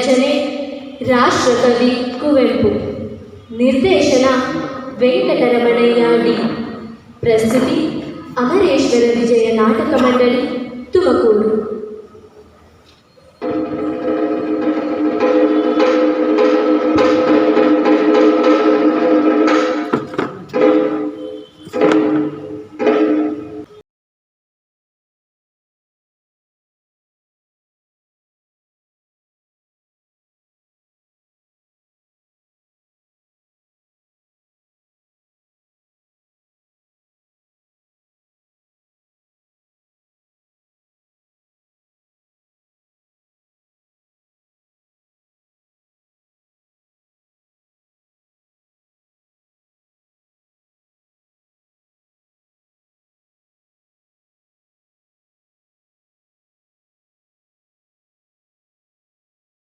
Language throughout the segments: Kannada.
ರಚನೆ ರಾಷ್ಟ್ರಕವಿ ಕುವೆಂಪು. ನಿರ್ದೇಶನ ವೆಂಕಟರಮಣಯ್ಯ ಡಿ. ಪ್ರಸ್ತುತಿ ಅಮರೇಶ್ವರ ವಿಜಯ ನಾಟಕ ಮಂಡಳಿ, ತುಮಕೂರು.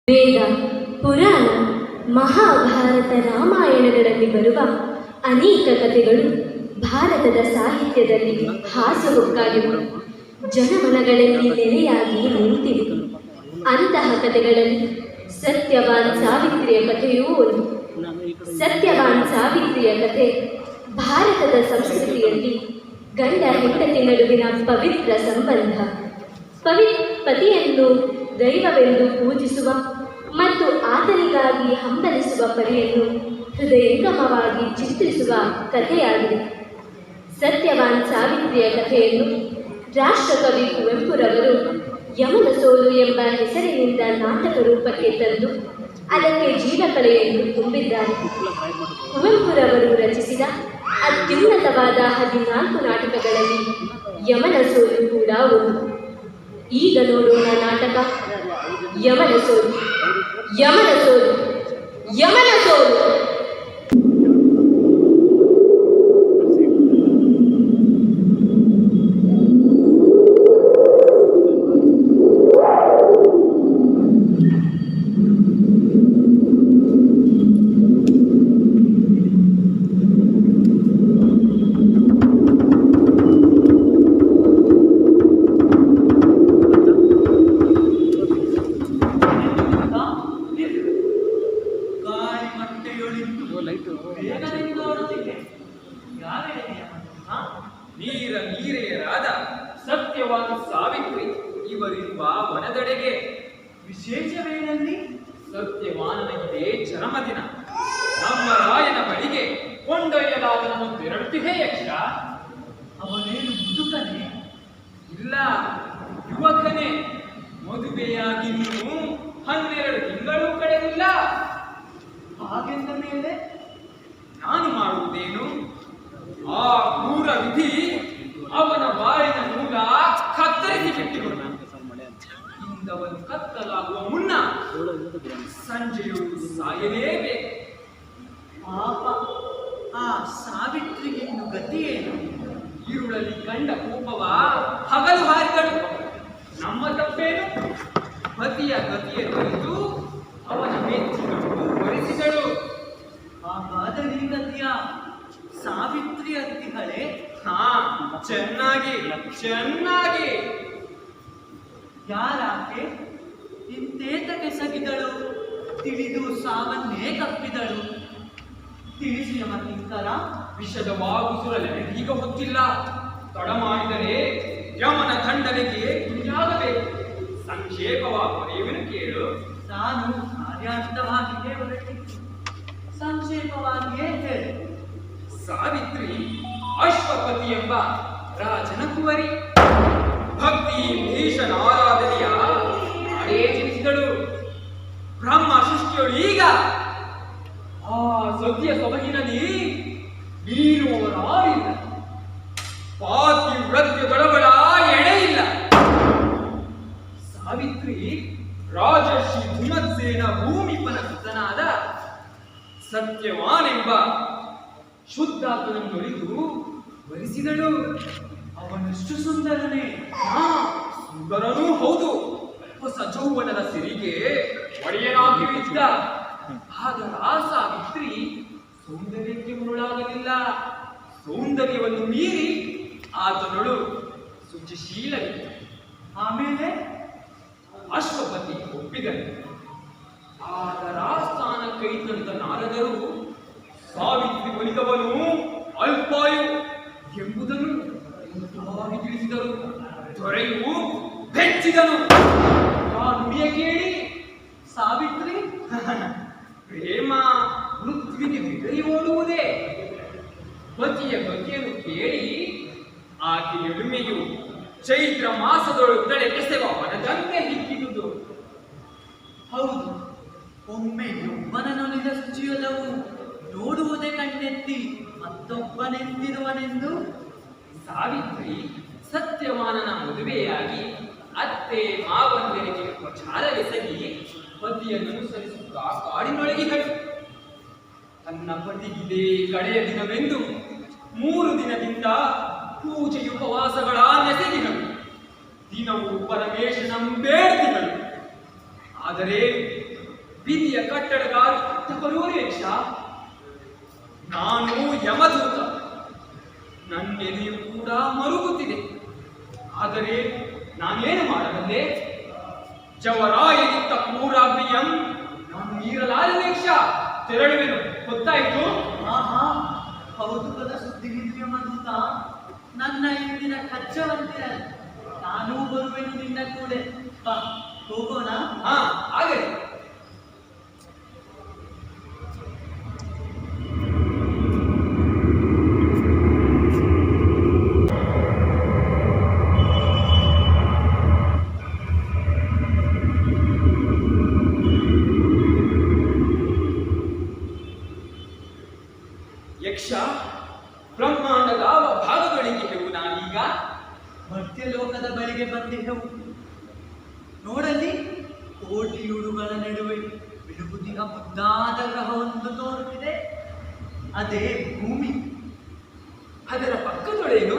ವೇದ, ಪುರಾಣ, ಮಹಾಭಾರತ, ರಾಮಾಯಣಗಳಲ್ಲಿ ಬರುವ ಅನೇಕ ಕಥೆಗಳು ಭಾರತದ ಸಾಹಿತ್ಯದಲ್ಲಿ ಹಾಸುಹೊಕ್ಕಾಗಿವೆ, ಜನಮನಗಳಲ್ಲಿ ನೆಲೆಯಾಗಿ ನಿಂತಿವೆ. ಅಂತಹ ಕಥೆಗಳಲ್ಲಿ ಸತ್ಯವಾನ್ ಸಾವಿತ್ರಿಯ ಕಥೆಯೂ ಒಂದು. ಸತ್ಯವಾನ್ ಸಾವಿತ್ರಿಯ ಕಥೆ ಭಾರತದ ಸಂಸ್ಕೃತಿಯಲ್ಲಿ ಗಂಡ ಹೆಂಡತಿ ನಡುವಿನ ಪವಿತ್ರ ಸಂಬಂಧ, ಪತಿಯನ್ನು ದೈವವೆಂದು ಪೂಜಿಸುವ ಮತ್ತು ಆತನಿಗಾಗಿ ಹಂಬಲಿಸುವ ಪರಿಯನ್ನು ಹೃದಯಂಗಮವಾಗಿ ಚಿತ್ರಿಸುವ ಕಥೆಯಾಗಿದೆ. ಸತ್ಯವಾನ್ ಸಾವಿತ್ರಿಯ ಕಥೆಯನ್ನು ರಾಷ್ಟ್ರಕವಿ ಕುವೆಂಪುರವರು ಯಮನ ಸೋಲು ಎಂಬ ಹೆಸರಿನಿಂದ ನಾಟಕ ರೂಪಕ್ಕೆ ತಂದು ಅದಕ್ಕೆ ಜೀವಕಲೆಯನ್ನು ತುಂಬಿದ್ದಾರೆ. ಕುವೆಂಪುರವರು ರಚಿಸಿದ ಅತ್ಯುನ್ನತವಾದ 14 ನಾಟಕಗಳಲ್ಲಿ ಯಮನ ಸೋಲು ಕೂಡ ಒಂದು. ಈಗ ನೋಡೋಣ ನಾಟಕ ಯಮನ ಸೋಲು. ಯಮನ ಸೋಲು, ಯಮನ ಸೋಲು. ನೀರೆಯರಾದ ಸತ್ಯವಾನ್ ಸಾವಿತ್ರಿ ಇವರಿರುವ ವನದೆಡೆಗೆ. ವಿಶೇಷವೇನಲ್ಲಿ ಸತ್ಯವಾನನಿಗೆ ಜನ್ಮದಿನ. ನಮ್ಮ ರಾಯನ ಬಳಿಗೆ ಕೊಂಡೊಯ್ಯಲಾದ ನಮ್ಮ ಬೆರಳುತ್ತಿದೆ ಯಕ್ಷ. ಅವನೇನು ಮುದುಕನೇ? ಇಲ್ಲ, ಯುವಕನೇ. ಮದುವೆಯಾಗಿನ್ನೂ 12 ತಿಂಗಳು ಕಳೆದಿಲ್ಲ. ಹಾಗೆಂದ ಮೇಲೆ ನಾನು ಮಾಡುವುದೇನು? ಆ ಕ್ರೂರ ವಿಧಿ ಅವನ ಬಾಳಿನ ಮೂಲ ಕತ್ತರಿಸಿ ಬಿಟ್ಟಿರುವುದು. ಇಂದವನು ಕತ್ತಲಾಗುವ ಮುನ್ನ ಸಂಜೆಯು ಸಾಯಲೇಬೇಕು. ಪಾಪ, ಆ ಸಾವಿತ್ರಿಗಿನ್ನು ಗತಿಯೇನು? ഇരുളಲ್ಲಿ ಕಂಡ ಕೋಪವ ಹಗಲು ಹಾರಿದಳು. ನಮ್ಮ ತಪ್ಪೇನು? ಪತಿಯ ಗತಿಯ ಕುರಿತು ಅವನ ಮೆಚ್ಚಿನನ್ನು ವರಿಸಿದಳು. ಹಾಗಾದರೆ ಈ ಗತಿಯ ಸಾವಿತ್ರಿ ಅತ್ತಿಗಳೇ? ಚೆನ್ನಾಗಿ ಚೆನ್ನಾಗಿ. ಯಾರಾಕೆ ಇಂತೇತಕ್ಕೆ ಸಗಿದಳು? ತಿಳಿದು ಸಾವನ್ನೇ ಕಪ್ಪಿದಳು. ತಿಳಿಸಿ ನಮ್ಮ ಕಿಂಕರ. ವಿಷದ ವಾಗುಸುರಲೆ ಈಗ ಹೊತ್ತಿಲ್ಲ. ತಡ ಮಾಡಿದರೆ ಯಮನ ದಂಡನೆಗೆ ಗುರಿಯಾಗಬೇಕು. ಸಂಕ್ಷೇಪವಾಗಿ ಬರೆಯುವೆನು ಕೇಳು. ನಾನು ಕಾರ್ಯಾಂತವಾಗಿಯೇ ಹೊರಟಿದ್ದು. ಸಂಕ್ಷೇಪವಾಗಿಯೇ ಹೇಳು. ಸಾವಿತ್ರಿ ಅಶ್ವಪತಿ ಎಂಬ ರಾಜನ ಕುವರಿ. ಭಕ್ತಿ ಭೀಷಣ ಆರಾಧನೆಯ ನಾಡೇ ತಿಳಿಸಿದಳು. ಬ್ರಹ್ಮ ಸೃಷ್ಟಿಯಳು ಈಗ ಆ ಸದ್ಯ ಸೊಬಗಿನಲ್ಲಿ ಬೀರುವವರಾರಿಲ್ಲ. ಪಾತಿವ್ರತ್ಯದೊಳಗಳ ಎಣೆ ಇಲ್ಲ. ಸಾವಿತ್ರಿ ರಾಜರ್ಷಿ ಧುಮತ್ಸೇನ ಭೂಮಿಪನ ಸುತನಾದ ಸತ್ಯವಾನೆಂಬ ಶುದ್ಧಾತ್ಮನನ್ನು ನುಡಿದು ವರಿಸಿದಳು. ಅವನಷ್ಟು ಸುಂದರನೇ? ಸುಂದರನೂ ಹೌದು. ಹೊಸ ಜೌವನದ ಸಿರಿಗೆ ಒಡೆಯನಾಗಿದ್ದ. ಆದರೆ ಆ ಸಾವಿತ್ರಿ ಸೌಂದರ್ಯಕ್ಕೆ ಮುರುಳಾಗಲಿಲ್ಲ. ಸೌಂದರ್ಯವನ್ನು ಮೀರಿ ಆತನಳು ಶುಚಿಶೀಲವಿದ್ದ. ಆಮೇಲೆ ಅಶ್ವಪತಿ ಒಪ್ಪಿದನು. ಆದರ ಸ್ಥಾನ ಕೈತಂತ ನಾರದರು ಸಾವಿತ್ರಿ ಒಲಿದವನು ಅಲ್ಪಾಯು ಎಂಬುದನ್ನು ಮುಖ್ಯವಾಗಿ ತಿಳಿಸಿದರು. ದೊರೆಯು ಬೆಚ್ಚಿದನು. ಆ ನುಡಿಯ ಕೇಳಿ ಸಾವಿತ್ರಿ ಪ್ರೇಮ ಮೃತ್ಯುವಿಗೆ ಬೆದರಿ ಓಡುವುದೇ. ಪತಿಯ ಬಗೆಯನ್ನು ಕೇಳಿ ಆಕೆ ಎಳುಮೆಯು ಚೈತ್ರ ಮಾಸದೊಳಗೆ ತಲೆ ಕೆಸೆವ ವನದಂತೆ ಹಿಕ್ಕಿದುದು. ಹೌದು, ಒಮ್ಮೆ ಒಬ್ಬನನ್ನೊಲಿದ ಶುಚಿಯೊಲವು ನೋಡುವುದೇ ಕಣ್ಣೆತ್ತಿ ಮತ್ತೊಬ್ಬನೆಂದಿರುವನೆಂದು. ಸಾವಿತ್ರಿ ಸತ್ಯವಾನನ ಮದುವೆಯಾಗಿ ಅತ್ತೆ ಮಾವಂದರಿಗೆ ಉಪಚಾರವೆಸಗಿ ಪತಿಯನ್ನು ಅನುಸರಿಸುತ್ತಾ ಕಾಡಿನೊಳಗಿದಳು. ತನ್ನ ಪತಿಗಿದೆ ಕಡೆಯ ದಿನವೆಂದು 3 ದಿನದಿಂದ ಪೂಜೆಯುಪವಾಸಗಳ ನೆಸಗಿದಳು. ದಿನವೂ ಪರಮೇಶನ ಬೇಡ್ತಿದಳು. ಆದರೆ ವಿಧಿಯ ಕಟ್ಟಡಗಾರ ಬರುವರೇಕ್ಷ. ನಾನು ಯಮದೂತ, ನನ್ನೆದೆಯು ಕೂಡ ಮರುಗುತ್ತಿದೆ. ಆದರೆ ನಾನೇನು ಮಾಡಬಲ್ಲೆ? ಜವರಾಯನಿತ್ತ ಪೂರಾಗ್ನಿಯಂ ನಾನು ಮೀರಲಾರನೇಕ್ಷ. ತೆರಳುವೆನು, ಗೊತ್ತಾಯಿತು? ಆಹಾ, ಕೌತುಕದ ಸುದ್ದಿಗಿದ್ಯ ಮಧುತ. ನನ್ನ ಇಂದಿನ ಕಚ್ಚವಂತಿರ ನಾನೂ ಬರುವೆನು ನಿನ್ನ ಕೂಡ. ಬಾ, ಹೋಗೋಣ. ಹಾ, ಆಗಲಿ. ಯಕ್ಷ ಬ್ರಹ್ಮಾಂಡದ ಭಾಗಗಳಿಗೆ ಹೇವು ನಾನೀಗ? ಮರ್ತ್ಯಲೋಕದ ಬಳಿಗೆ ಬಂದಿದ್ದೆವು. ನೋಡಲ್ಲಿ ಕೋಟಿಯುಡುಗಳ ನಡುವೆ ಬಿಡುಗುದಿನ ಮುದ್ದಾದ ಗ್ರಹವೊಂದು ತೋರುತ್ತಿದೆ. ಅದೇ ಭೂಮಿ. ಅದರ ಪಕ್ಕದೊಳೇನು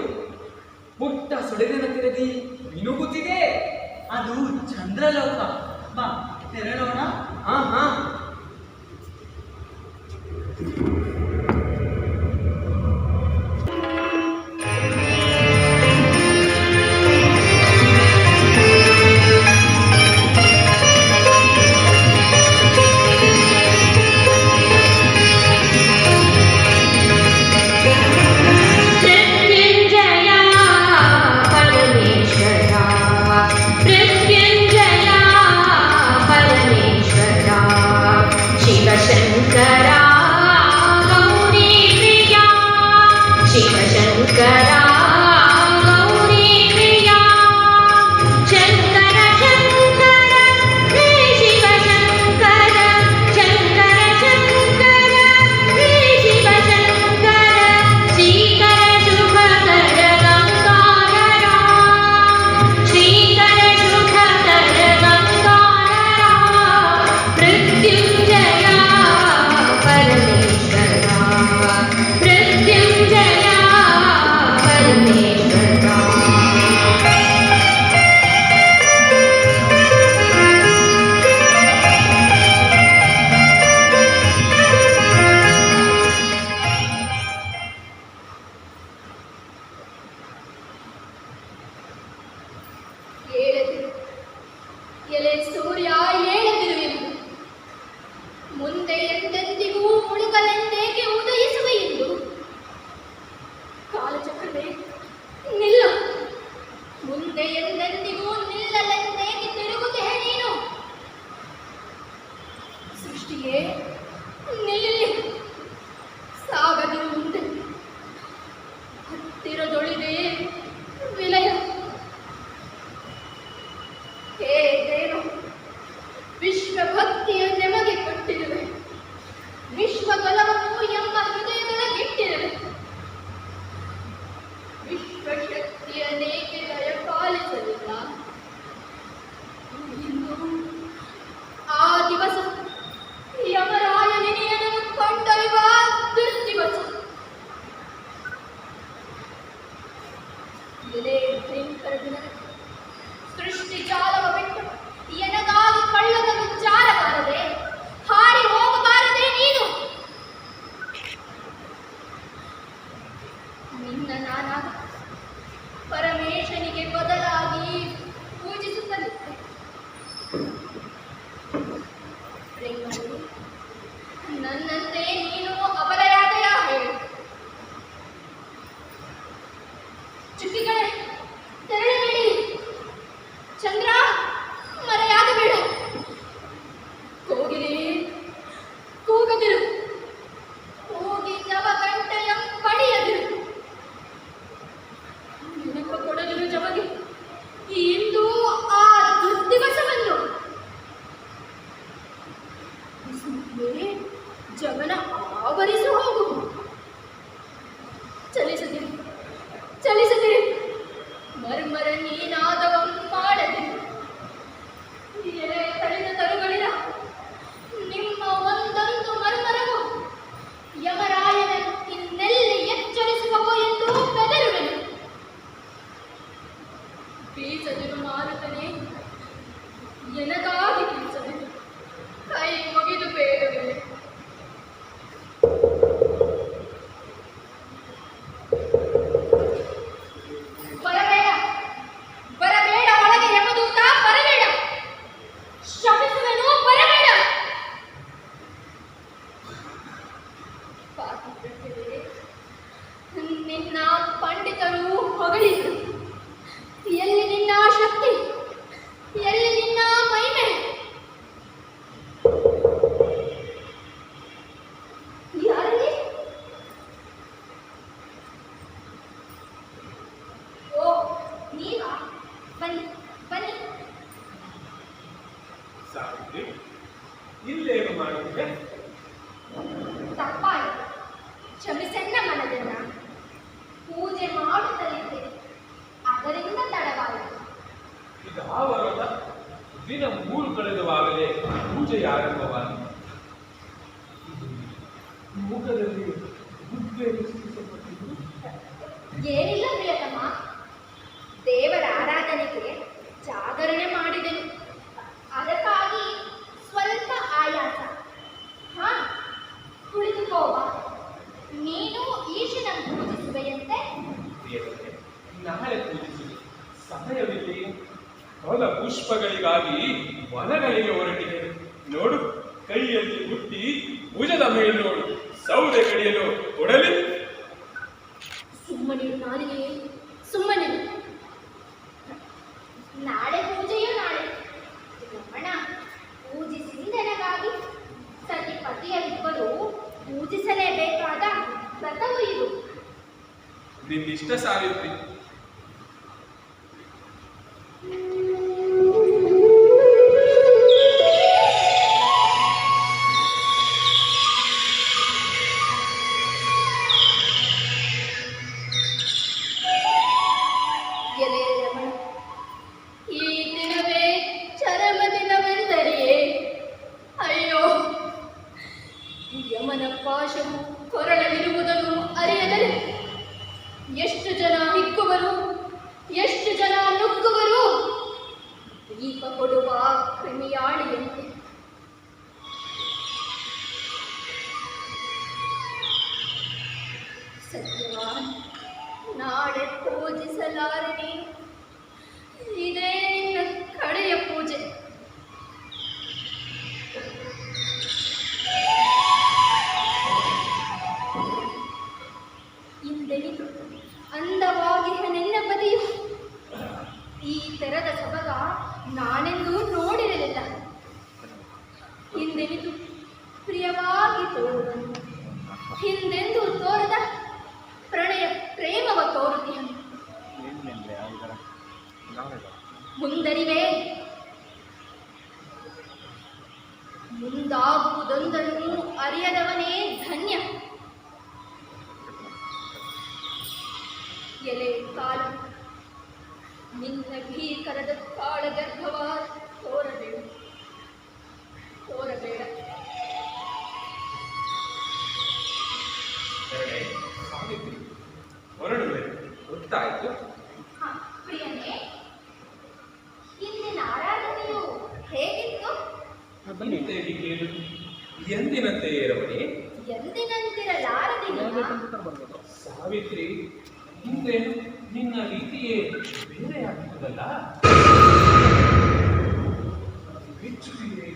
ಪುಟ್ಟ ಸೊಡೆದನ ತೆರೆದಿ ಮಿನುಗುತ್ತಿದೆ. ಅದು ಚಂದ್ರಲೋಕ. ಬಾ, ತೆರಳೋಣ. ಹಾ ಹಾ. ಎಲೆ ಸೂರ್ಯ ಏಳದಿರುವೆನು, ಮುಂದೆ ಎಂದೆಂದಿಗೂ ಮುಳುಗಲೆಂದೇಕೆ ಉದಯಿಸುವೆ ಎಂದು. ಕಾಲಚಕ್ರವೇ ನಿಲ್ಲ, ಮುಂದೆ ಎಂದೆಂದಿಗೂ ನಿಲ್ಲಲೆಂದೇಕೆ ತಿರುಗುತ್ತೆ ನೀನು. ಸೃಷ್ಟಿಯೇ ನಿಲ್ಲಿ, ಸಾಗದಿರು ಮುಂದೆ, ಹತ್ತಿರದೊಳಿದೆ ವಿಲಯ. ಹೇ ದೇವ, ವಿಶ್ವಭಕ್ತಿಯ ನಮಗೆ ಕೊಟ್ಟಿರುವೆ, ವಿಶ್ವಕಲವನ್ನು ಎಂಬ ಹೃದಯದೊಳಗಿಟ್ಟಿರುವೆ. ವಿಶ್ವಶಕ್ತಿಯನ್ನೇಕೆ ದಯಪಾಲಿಸಲಿಲ್ಲ. ಇಂದು ಆ ದಿವಸ ಯಮರಾಯ ನಿನಯನನ್ನು ನನ್ನಂತೆ ನೀನು ಅಬಲೆಯಾದೆಯ ಹೇಳು. ಚುಕ್ಕಿಗಳೇ ತೆರಳಬೇಡಿ. ಚಂದ್ರ ಮರೆಯಾಗಬೇಡ. ಕೋಗಿಲೆ ಕೂಗದಿರು. ಕೂಗಿದ್ದವ ಗಂಟೆಯ ಪಡೆಯದಿರು. ನೆನಪು ಕೊಡದಿರು ಜಮಗೆ ಇಂದು ಆ ದುರ್ದಿವಸವನ್ನು. ಜಗನ ಆವರಿಸಿ ಹೋಗು. ಚಲಿಸದಿರು, ಚಲಿಸದಿರು. ಮರ್ಮರ ನೀನಾದವ ಮಾಡದಿರು. ಎಲೆ ತಳಿದ ತರುಗಳಿರ ನಿಮ್ಮ ಒಂದೊಂದು ಮರ್ಮರವು ಯಮರಾಯನ ಇನ್ನೆಲ್ಲಿ ಎಚ್ಚರಿಸುವವೋ ಎಂದು ಬೆದರುವೆನು. ಬೀಸದಿರು ಮಾರುತ್ತನೆ, ಎನಗಾಗಿ ಬೀಸದಿರು. ಕೈ ಮುಗಿದು ಬೇಡುವೆನು. ಬರಬೇಡ, ಬರಬೇಡ ಒಳಗೆ ಯಮದೂತ, ಬರಬೇಡ. ಶಪಿಸುವೆನು, ಬರಬೇಡ. ಪಾತಿವ್ರತ್ಯವೇ, ನಿನ್ನ ಪಂಡಿತರು ಹೊಗಳಿದರು. ಎಲ್ಲಿ ನಿನ್ನ ಶಕ್ತಿ, ಎಲ್ಲಿ ನಿನ್ನ ಮಹಿಮೆ? ಯಾರಲ್ಲಿ? ಓ, ನೀವಾ? ಬನ್ನಿ, ಬನ್ನಿ. ಸಾವಿತ್ರಿ, ಇಲ್ಲೇನು ಮಾಡುತ್ತಿದೆ? ತಪ್ಪಾಯಿತು, ಕ್ಷಮಿಸನ್ನ ಮನದನ್ನ. ಪೂಜೆ ಮಾಡುತ್ತಲಿದ್ದೆ, ಅದರಿಂದ ತಡವಾಯಿತು. ಇದಾವರದ ದಿನ 3 ಕಳೆದವಾಗಲೇ ಪೂಜೆ ಆರಂಭವಾಗಿದೆ. ಮುಖದಲ್ಲಿ ಬುದ್ಧಿ ಸೃಷ್ಟಿಸಲ್ಪಟ್ಟಿದ್ದು ಏನಿಲ್ಲ ಪ್ರಿಯತಮ, ದೇವರ ಆರಾಧನೆಗೆ ಜಾಗರಣೆ ಮಾಡಿದೆನು. ಅದಕ್ಕಾಗಿ ಸ್ವಲ್ಪ ಆಯಾಸ. ಹಾ, ಕುಳಿತುಕೋವ. ನೀನು ಈಶನ ಪೂಜಿಸುವೆಯಂತೆ? ಪ್ರಿಯತಮೆ, ನಾಳೆ ಪೂಜಿಸುವುದು ಸಮಯವಿದೆಯೇ? ಹೊಲ ಪುಷ್ಪಗಳಿಗಾಗಿ ವನಗಳಿಗೆ ಹೊರಟಿದೆ. ನೋಡು, ಕೈಯಲ್ಲಿ ಹುಟ್ಟಿ ಭುಜದ ಮೇಲೆ ನೋಡು, ಸೌದೆ ಕಡಿಯಲು ಕೊಡಲಿ. ಸುಮ್ಮನೆ ನಾಲಿಗೆ, ಸುಮ್ಮನೆ. ನಾಳೆ ಪೂಜೆಯೂ ನಾಳೆ. ರಮಣ, ಪೂಜಿಸಿದೆನಗಾಗಿ ಸತಿಪತಿಯರಿಬ್ಬರು ಪೂಜಿಸಲೇಬೇಕಾದ ವ್ರತವು ಇದು. ನಿನ್ನಿಷ್ಟ ಸಾವಿತ್ರಿ. ಎಲೆ ರಮಣ, ಈ ದಿನವೇ ಚರಮ ದಿನವೆಂದರೆಯೇ? ಅಯ್ಯೋ, ಯಮನ ಪಾಶವು ಕೊರಳಲಿರುವುದನ್ನು ಅರಿಯದರೆ ಎಷ್ಟು ಜನ ಹಿಕ್ಕುವರು, ಎಷ್ಟು ಜನ ನುಗ್ಗುವರು. ದೀಪ ಕೊಡುವ ಕ್ರಿಮಿಯಾಳಿಯಂತೆ. ಸತ್ಯವಾನ್, ನಾಳೆ ಪೂಜಿಸಲಾರೆ ನೀನು. ಇದೇ ನಿನ್ನ ಕಡೆಯ ಪೂಜೆ. ಇಂದೆನಿತು ಅಂದವಾಗಿ ನೆನ್ನ ಬದಿಯು. ಈ ತೆರದ ಸಬಗ ನಾನೆಂದೂ ನೋಡಿರಲಿಲ್ಲ. ಹಿಂದೆನಿತು ಪ್ರಿಯವಾಗಿ ತೋರುವನು. ಹಿಂದೆಂದೂ ತೋರದ ಪ್ರಣಯ ಪ್ರೇಮವ ತೋರುತ್ತಿಹನು. ಮುಂದರಿವೆ, ಮುಂದಾಗುವುದೊಂದನ್ನು ಅರಿಯದವನೇ ಧನ್ಯ. ಎಲೆ ಕಾಲ, ನಿನ್ನ ಭೀಕರದ ಕಾಳಗರ್ಭವ ತೋರಬೇಡ, ತೋರಬೇಡ. ಸಾವಿತ್ರಿ, ಹೊರಡುವೆ. ಗೊತ್ತಾಯ್ತು. ಪ್ರಿಯನೇ, ಇಂದಿನ ಆರಾಧನೆಯು ಹೇಗಿತ್ತು? ಇಂತೆಗೆ ಕೇಳು. ಎಂದಿನಂತೆ ರಮಣಿ. ಎಂದಿನಂತಿರಲಾರದಿಲ್ಲ. ಸಾವಿತ್ರಿ, ಹಿಂದೆ ನಿನ್ನ ರೀತಿಯೇ ಬೇರೆಯಾಗಿತ್ತದಲ್ಲ? ಮೆಚ್ಚುತ್ತಿದೆ.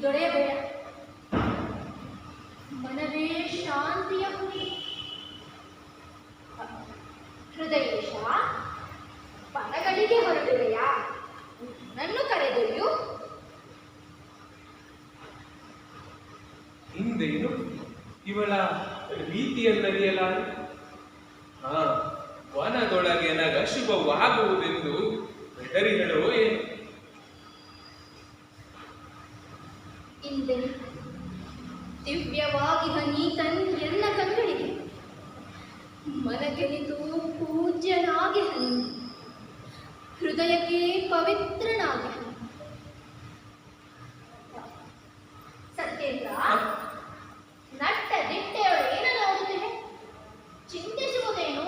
ದೊರೆಯಬೇಡ. ಮನವೇ ಶಾಂತಿಯ ಹುಡಿ. ಹೃದಯೇಶ, ಪದಗಳಿಗೆ ಹೊರಡುವೆಯಾ? ನನ್ನನ್ನು ಕರೆದೊಯ್ಯು. ಹಿಂದೇನು ಇವಳ ರೀತಿಯನ್ನರಿಯಲಾರೆ. ವನದೊಳಗೆ ನಗಶುಭವಾಗುವುದೆಂದು ಹೆದರಿ ಹೇಳೋ ಏನು? ಇಂದೆನು ದಿವ್ಯವಾಗಿಹ ನೀತನ್ ಎಲ್ಲ ಕಣ್ಗಳಿಗೆ ಮನಗೆನಿತು ಪೂಜ್ಯನಾಗಿ ಹನಿ, ಹೃದಯಕ್ಕೆ ಪವಿತ್ರನಾಗಿ ಹನಿ. ಸತ್ಯೇಂದ್ರ, ನಟ್ಟ ದಿಟ್ಟೆಯೊಳಗೇನ ನೋಡುತ್ತೇನೆ? ಚಿಂತಿಸುವುದೇನು?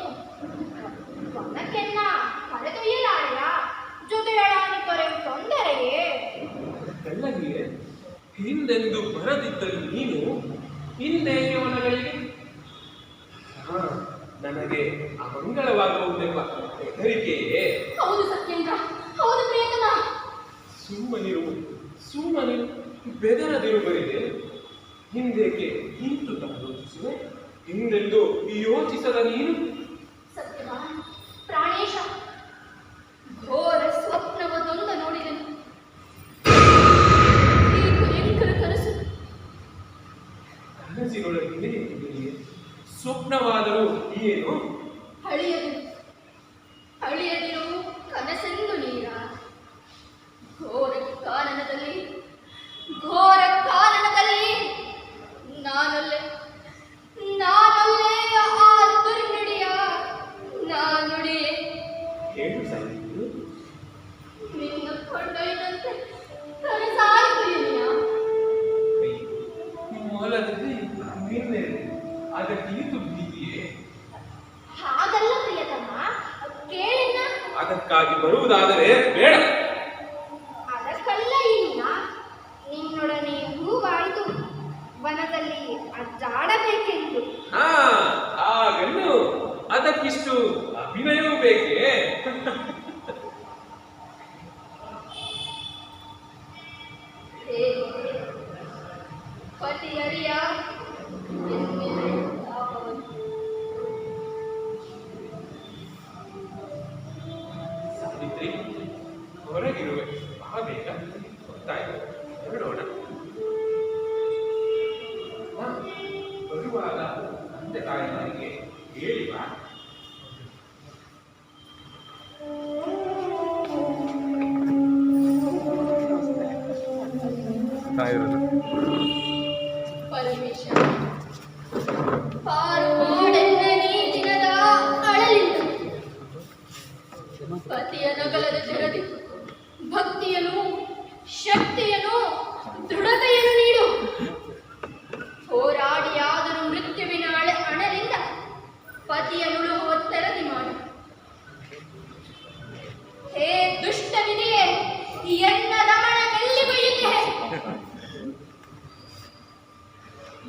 ವನಕ್ಕೆನ್ನ ಕರೆದೊಯ್ಯಲಾರೆಯ? ಜೊತೆಯೊಳಾನಿ ಕರೆಯು ತೊಂದರೆಯೇ? ತೆಳ್ಳಗಿಯೇ ಹಿಂದೆಂದು ಬರದಿದ್ದಲ್ಲಿ ನೀನು ಹಿಂದೇಕೆ ವನಗಳಿಗೆ? ನನಗೆ ಅಮಂಗಳವಾಗುವುದೆಂಬ ಹೆದರಿಕೆಯೇ? ಹೌದು ಸತ್ಯೇಂದ್ರ, ಹೌದು ಪ್ರಿಯತಮ. ಸುಮ್ಮನೆ ಬೆದರದಿರು ಬರಿದೆ. ಹಿಂದೇಕೆ ಇಂತು ಆಲೋಚಿಸುವೆ? ಹಿಂದೆಂದು ಯೋಚಿಸದ ನೀನು? ಸತ್ಯವಾನ್ ಪ್ರಾಣೇಶ, ಘೋರ ಸ್ವಪ್ನವೊಂದು ನೋಡಿದನು. ಈ ಭಯಂಕರ ಕನಸು. ಕನಸಿನೊಳಗೆ ಸ್ವಪ್ನವಾದರೂ ಏನು? ಅಳಿಯದಿರು ಕನಸೆಂದು ನೀರ. ಘೋರ ಕಾನನದಲ್ಲಿ ನಾನೊಲ್ಲೆ ಆ ದುರ್ನುಡಿಯ ನಾನುಡಿಯೇ. ಏನು ಸಾಯಿತು? ನಿನ್ನ ಕೊಂಡೊಯ್ದಂತೆ ಕನಸಾಯಿತು ಎನ್ನಿಯ. ಮೊಲದಲ್ಲಿ ನಿನ್ನೆ ಅದಕ್ಕೆ ತುಂಬಿದೆಯೇ? ಹಾಗಲ್ಲ ಪ್ರಿಯತಮ, ಕೇಳಿನ. ಅದಕ್ಕಾಗಿ ಬರುವುದಾದರೆ ಬೇಡ. ಅದಕ್ಕಲ್ಲ ಇಲ್ಲ, ನಿನ್ನೊಡನೆ ಹೂವಾಯಿತು ವನದಲ್ಲಿ ಅಜ್ಜಾಡಬೇಕೆಂದು. ಹಾಗನ್ನು ಅದಕ್ಕಿಷ್ಟು ಅಭಿನಯವೂ ಬೇಕೇ? ಪತಿಯರಿಯ ಸಾವಿತ್ರಿ, ಹೊರಗಿರುವೆ. ಬೇಗ ಗೊತ್ತಾಯ್ತು, ಹೊರಡೋಣ. ಬರುವಾಗ ತಂದೆ ತಾಯಿಯವರಿಗೆ ಹೇಳಿ ಬಾ. ಪರಮೇಶ ಪಾರು ಮಾಡೆನ್ನ ನೀತಿನದ ಅಳಲಿಂದ ಪತಿಯ ನಗಲದ ಜಗದಿ ಭಕ್ತಿಯನು, ಶಕ್ತಿಯನು, ದೃಢತೆಯನ್ನು ನೀಡು. ಹೋರಾಡಿಯಾದರೂ ಮೃತ್ಯುವಿನ ಅಣಲಿಂದ ಪತಿಯ ನುಳುವ ತೆರದಿ ಮಾಡು. ಹೇ ದುಷ್ಟ ವಿಧಿಯೇ, ಎನ್ನ ರಮಣ ಎಲ್ಲಿ ಬೈಯುತ್ತೆ?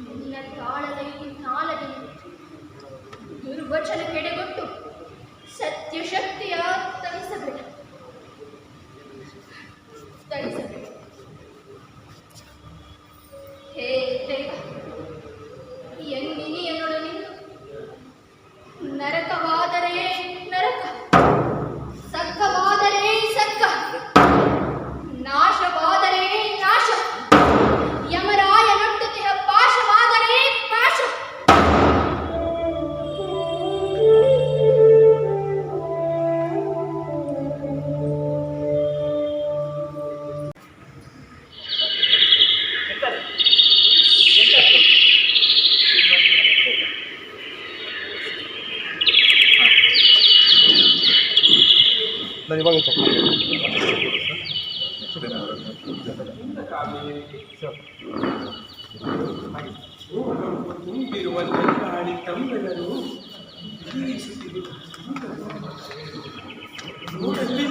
ನಿನ್ನ ತಾಳದಲ್ಲಿ ನಾಲದಲ್ಲಿ ದುರ್ವಚನ ಕೆಡೆಗೊಟ್ಟು ಸತ್ಯ ಶಕ್ತಿಯ ತರಿಸಬೇಡ. ಹೇ ದೇವ, ಎನ್ನಿನಿಯನೊಡನೆ ನರಕವಾದರೆ ನರಕ, ಸಕ್ಕವಾದರೆ ಸಕ್ಕ, ನಾಶವಾದರೆ ನಾಶ, ಯಮರಾಯ ನೊಟ್ಟುತಿಹ ಪಾಶವಾದರೆ ಪಾಶ. ತುಂಬಿರುವ ಗಾಳಿ ತಮ್ಮೆಲ್ಲರೂ ನೋಡಲ್ಲಿ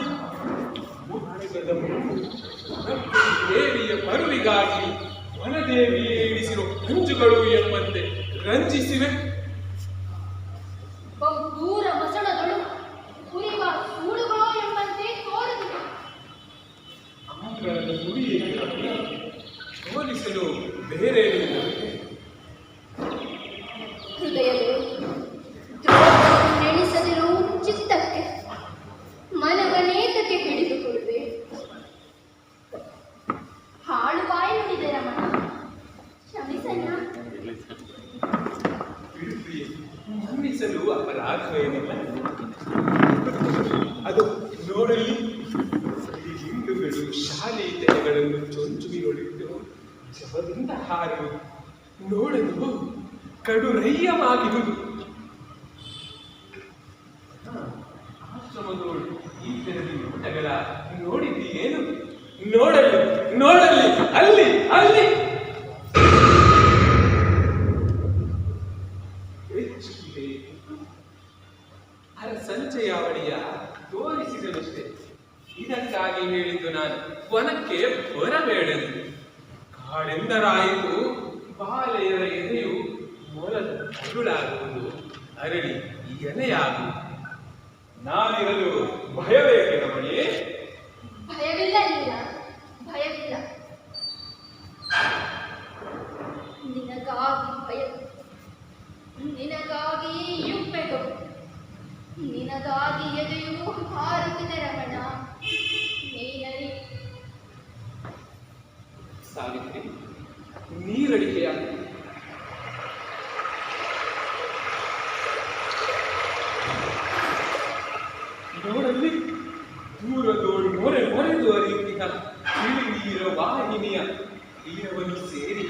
ದೇವಿಯ ಪರುವಿಗಾಗಿ ವನದೇವಿಯೇ ಇಳಿಸಿರೋ ಹಂಜುಗಳು ಎಂಬಂತೆ ರಂಜಿಸಿವೆ. ಬಹುದೂರ ಮಸಣದಳು ಉರಿವ ಸೂಳುಗಳೋ ಎಂಬಂತೆ ತೋರುತ್ತಿವೆ. ಆಂಗ್ಲದ ನುಡಿಯಲ್ಲಿ ಹೋಲಿಸಲು ಬೇರೇನಿಲ್ಲ. ಹೃದಯವೇ ದ್ರೋಹವನ್ನು ನೆನೆಸದಿರು ಚಿತ್ತಕ್ಕೆ, ಮನವನೇಕಕ್ಕೆ ಹಿಡಿದುಕೊಳ್ಳುವೆ. ಹಾಳು ಬಾಯಿ ನುಡಿದೆ ರಮಣ, ಕ್ಷಮಿಸಣ್ಣ. ಬಿಡುಪ್ರಿಯೆ, ಮನ್ನಿಸಲು ಅಪರಾಧವೇನಿಲ್ಲ. ಅದು ನೋಡಲಿ, ಈ ಹಿಂಡುಗಳು ಶಾಲೆ ತೆರೆಗಳನ್ನು ಚೊಂಚುವಿನೊಳಿದ್ದು ಜವದಿಂದ ಹಾರುವುದು ನೋಡಲು ಕಡುರಯ್ಯವಾಗಿರುವುದು. ಆಶ್ರಮದೋಳು ಈ ತೆರೆದಿ ನೋಟಗಳ ನೋಡಿದ್ದೀಯೇನು? ನೋಡಲಿ ನೋಡಲಿ, ಅಲ್ಲಿ ಅಲ್ಲಿ ಸಂಚಯಾವಳಿಯ ತೋರಿಸಿದನಷ್ಟೇ. ಇದಕ್ಕಾಗಿ ಹೇಳಿದ್ದು ನಾನು ವನಕ್ಕೆ ಬರಬೇಡೆಂದು. ಕಾಡೆಂದರಾಯಿತು ಬಾಲೆಯರ ಎದೆಯು ಮೊಲದ ಕರುಳಾಗುವುದು, ಅರಳಿ ಎಲೆಯಾಗುವುದು. ನಾನಿರಲು ಭಯವೇಕೆ ರಮಣಿ? ಭಯವಿಲ್ಲ ನೀರ, ಭಯವಿಲ್ಲ. ನಿನಗಾಗಿ ಭಯ, ನಿನಗಾಗಿ ಯುಪ್ಪೆಗಳು, ನಿನಗಾಗಿ ಎದೆಯು ಹಾರುತ್ತಿದೆ ರಮಣ. ನೀನರಿ ಸಾವಿತ್ರಿ, ನೀರಡಿಕೆಯಾಗಿ ನೋಡಲ್ಲಿ ದೂರದೋಳು ಮೊರೆ ಮೊರೆದು ಹರಿಯುತ್ತಿದ್ದ ತಿಳಿ ನೀರ ವಾಹಿನಿಯ ತೀರವನ್ನು ಸೇರಿ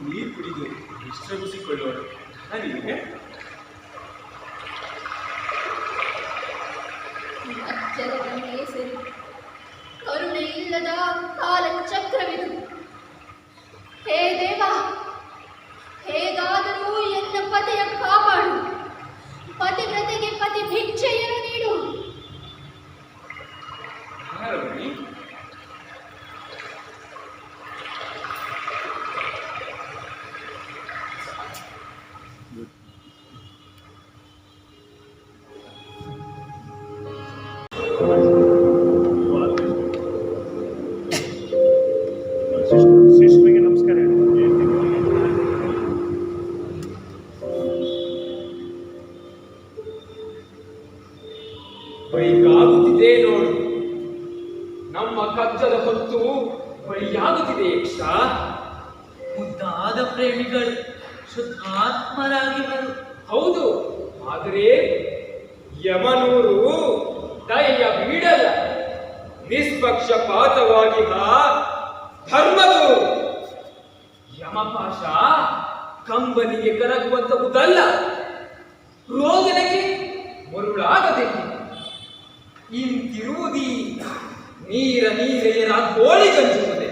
ನೀರು ಕುಡಿದು ವಿಶ್ರಮಿಸಿಕೊಳ್ಳೋಣ. ನನಗೆ ಅಜ್ಜರವನ್ನೇ ಸರಿ, ಕರುಣೆ ಇಲ್ಲದ ಕಾಲಚಕ್ರವಿದು. ಹೇ ದೇವ, ಹೇಗಾದರೂ ಎನ್ನ ಪತಿಯ ಕಾಪಾಡು. ಪತಿವ್ರತೆಗೆ ಪತಿ ಭಿಕ್ಷೆಯನ್ನು ನೀಡು. ರಮಣಿ, ಶಿಷ್ಯರಿಗೆ ನಮಸ್ಕಾರ. ಬೈಗಾಗುತ್ತಿದೆ ನೋಡು, ನಮ್ಮ ಕಜ್ಜದ ಹೊತ್ತು ಬೈಯಾಗುತ್ತಿದೆ ಯಕ್ಷ. ಮುದ್ದಾದ ಪ್ರೇಮಿಗಳು ಶುದ್ಧಾತ್ಮರಾಗಿವರು. ಹೌದು, ಆದರೆ ಯಮನೂರು ದಯ ಬೀಡಲ್ಲ. ನಿಷ್ಪಕ್ಷಪಾತವಾಗಿ ಧರ್ಮದು ಯಮಪಾಶ ಕಂಬನಿಗೆ ಕರಗುವಂತಹುದಲ್ಲ. ರೋದನಕ್ಕೆ ಮರುಳಾಗಬೇಕು. ಇಂತಿರುವುದೀ ನೀರೆಯರ ಗೋಳಿ ಗಂಜುತ್ತದೆ.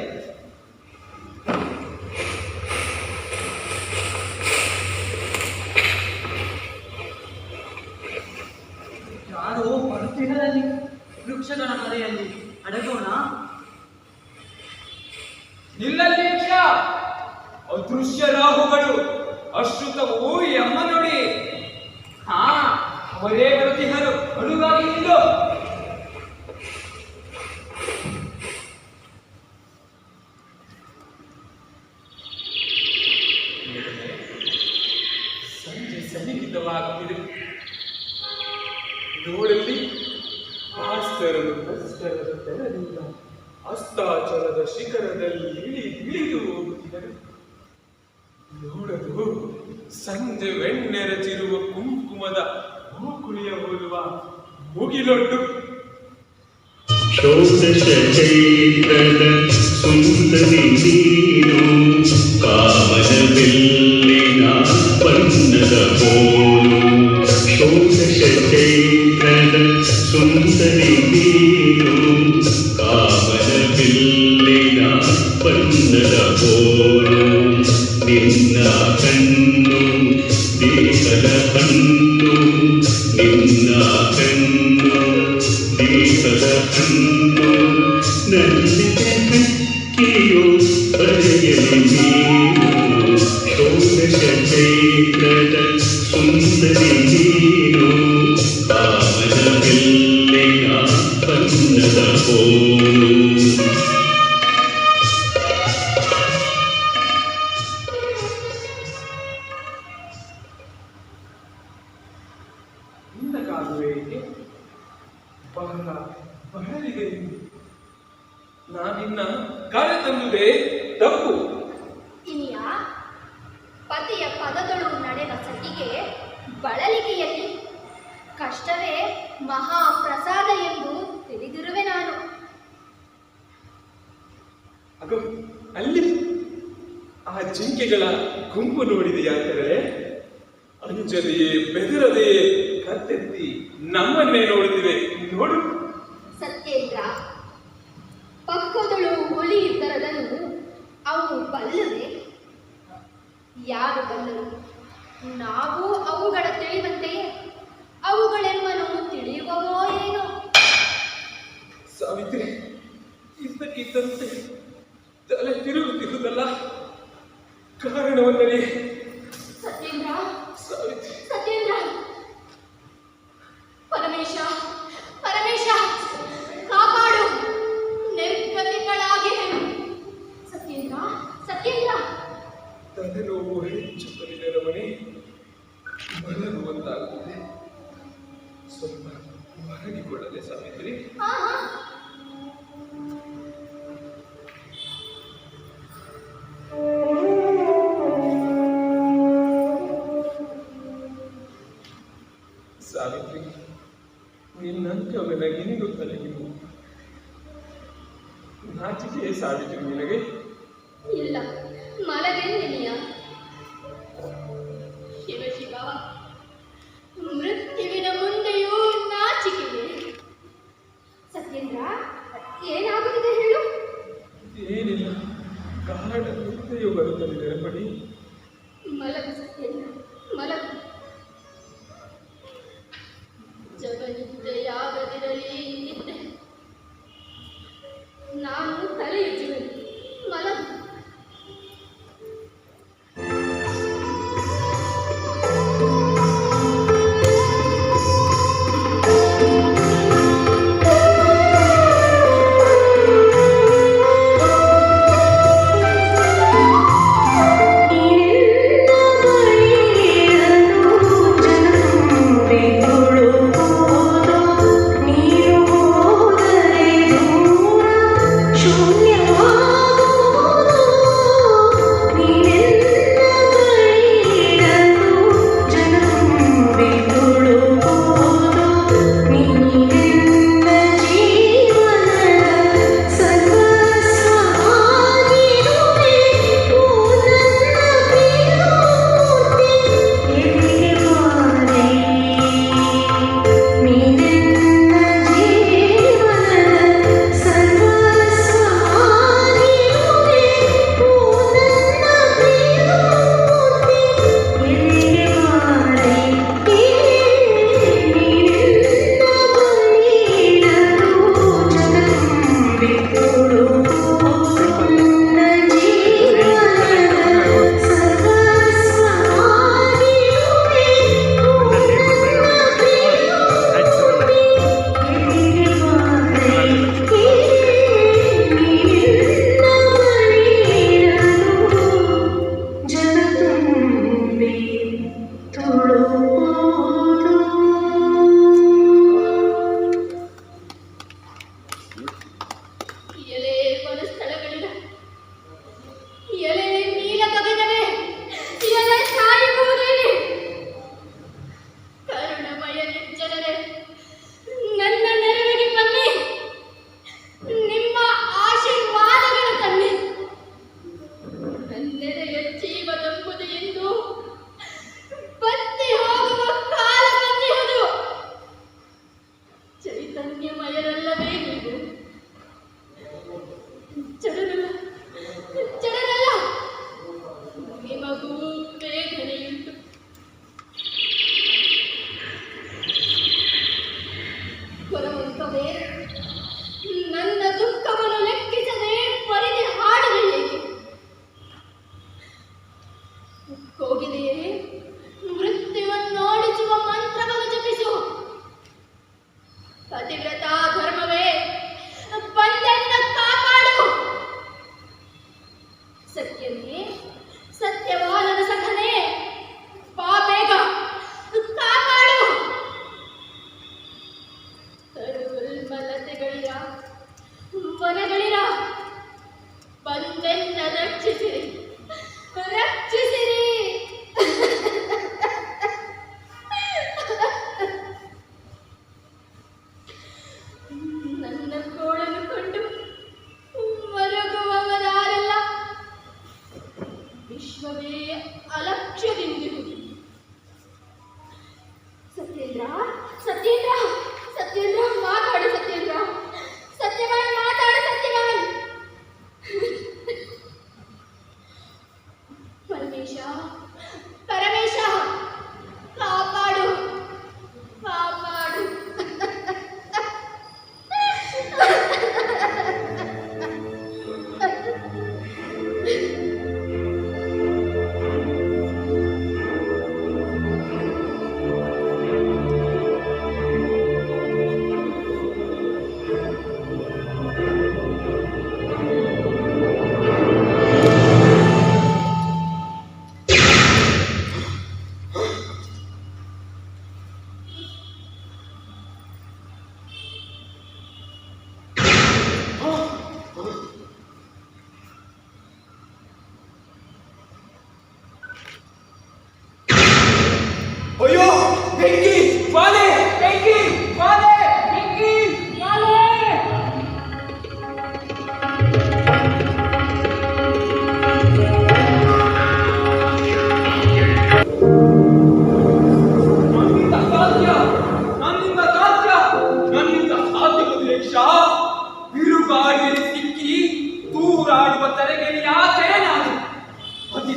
ಯಾರೋ ಬರುತ್ತಿರಲಿ. ವೃಕ್ಷಗಳ ಮರೆಯಲ್ಲಿ ಅಡಗೋಣ. ನಿಲ್ಲಲ್ಲಿ ಯಕ್ಷ, ಅದೃಶ್ಯ ರಾಹುಗಳು ಅಶ್ರುತವು ಎಮ್ಮ ನೋಡಿ. ಅವರೇ ಬರುತ್ತಿದ್ದರು, ಅಡುಗಾಗಿ ನಿಲ್ಲು. ಸಂಜೆ ಸನ್ನಿಹಿತವಾಗುತ್ತಿದೆ. ನೋಡಲ್ಲಿ ಭಾಸ್ಕರನು ಭಾಸ್ಕರದ ತೆರದಿಂದ ಅಸ್ತಾಚಲದ ಶಿಖರದಲ್ಲಿ ಇಳಿದು ಹೋಗುತ್ತಿದ್ದರು. ನೋಡಲು ಸಂಜೆ ಬೆಣ್ಣೆರಚಿರುವ ಕುಂಕುಮದ ಗೋಕುಳಿಯ ಹೋಲುವ ಮುಗಿಲೊಡ್ಡು. ಷೋಡಶ ಚೈತ್ರದ ಸುಂದರಿ ನೀನು, ಕಾಮನ ಬೆಲ್ಲಿನ ಬಣ್ಣದ ಹೋಲು. ಷೋಡಶ ಚೈತ್ರದ ಸುಂದರಿ ನೀನು, ಕಾಮನ ಬೆಲ್ಲಿನ ಬಣ್ಣದ ಹೋಲು. ನಿನ್ನ ಕಣ್ಣು ದೇಹದ ಕಣ್ಣು, ನಿನ್ನ ಕಣ್ಣು ದೇಹದ ಕಣ್ಣು. ನಲ್ಲಿಗೆ ಹಕ್ಕಿಯು ಬರೆಯಲಿ ನೀನು, ಷೋಡಶ ಚೈತ್ರದ ಸುಂದರಿ ನೀನು, ಕಾಮನ ಬೆಲ್ಲಿನ ಬಣ್ಣದ ಹೋಲು. ನಿನ್ನ ಕರೆತಂದುದೇ ತಪ್ಪು. ಇನಿಯ ಪತಿಯ ಪದಗಳು ನಡೆವ ಸತಿಗೆ ಬಳಲಿಕೆಯಲ್ಲಿ ಕಷ್ಟವೇ ಮಹಾಪ್ರಸಾದ ಎಂದು ತಿಳಿದಿರುವೆ ನಾನು. ಅಗ ಅಲ್ಲಿ ಆ ಜಿಂಕೆಗಳ ಗುಂಪು ನೋಡಿದೆಯಾದರೆ ಅಂಜದೆಯೇ ಬೆದರದೆಯೇ ಕತ್ತೆತ್ತಿ ನಮ್ಮನ್ನೇ ನೋಡುತ್ತಿವೆ ನೋಡು. ಸತ್ಯೇಂದ್ರ, ಪಕ್ಕದಳು ಹುಲಿ ಇದ್ದರದನ್ನು ಅವು ಬಲ್ಲವೆ? ಯಾರು ಬಲ್ಲರು? ನಾವು ಅವುಗಳ ತಿಳಿವಂತೆಯೇ ಅವುಗಳೆಮ್ಮನು ತಿಳಿಯುವವೋ ಏನೋ. ಸಾವಿತ್ರಿ, ಇದ್ದಕ್ಕಿದ್ದಂತೆ ತಲೆ ತಿರುಗುತ್ತಿರುವುದಲ್ಲ, ಕಾರಣವನ್ನೇ. ಸತ್ಯೇಂದ್ರ, ಸಾವಿತ್ರಿ, ಸತ್ಯೇಂದ್ರ, ಪರಮೇಶ, ಪರಮೇಶ, ಕಾಪಾಡು, ನಿರ್ಗತಿಗಳಾಗಿ ಹೇಳು. ಸತ್ಯೇಂದ್ರ, ಸತ್ಯೇಂದ್ರ. ತಲೆನೋವು ಹೆಚ್ಚುತ್ತಲಿದೆ ರಮಣಿ, ಮಲಗುವಂತಾಗುತ್ತದೆ. ಸ್ವಲ್ಪ ಮಲಗಿಕೊಳ್ಳದೆ ಸಾವಿತ್ರಿ. ಹಾ ಹಾ. ಸಾವಿತ್ರಿ, ನಿನ್ನಂತೆ ನನಗಿಂದು ತಲೆಗಿರು ನಾಚಿಕೆಯೇ ಸಾವಿತ್ರಿ ನಿನಗೆ? ಇಲ್ಲ, ಮಲಗೆಂದಿನಿಯ. ಶಿವ ಶಿವ, ಮೃತ್ಯುವಿನ ಮುಂದೆಯೂ ನಾಚಿಕೆಯೇ. ಸತ್ಯೇಂದ್ರ, ಏನಾಗುತ್ತಿದೆ ಹೇಳು. ಏನಿಲ್ಲ, ಕಾರಣ ನಿದ್ದೆಯು ಬರುತ್ತದೆ ನೆನಪಡಿ. ಮಲಗು ಸತ್ಯೇಂದ್ರ, ಮಲಗು. ಜಗನಿದ್ದೆಯಾಗದಿರಲಿ ನಿದ್ದೆ. ನಾನು ತಲೆಯುಜ್ಜುವೆನು, ಮಲಗು. ಈ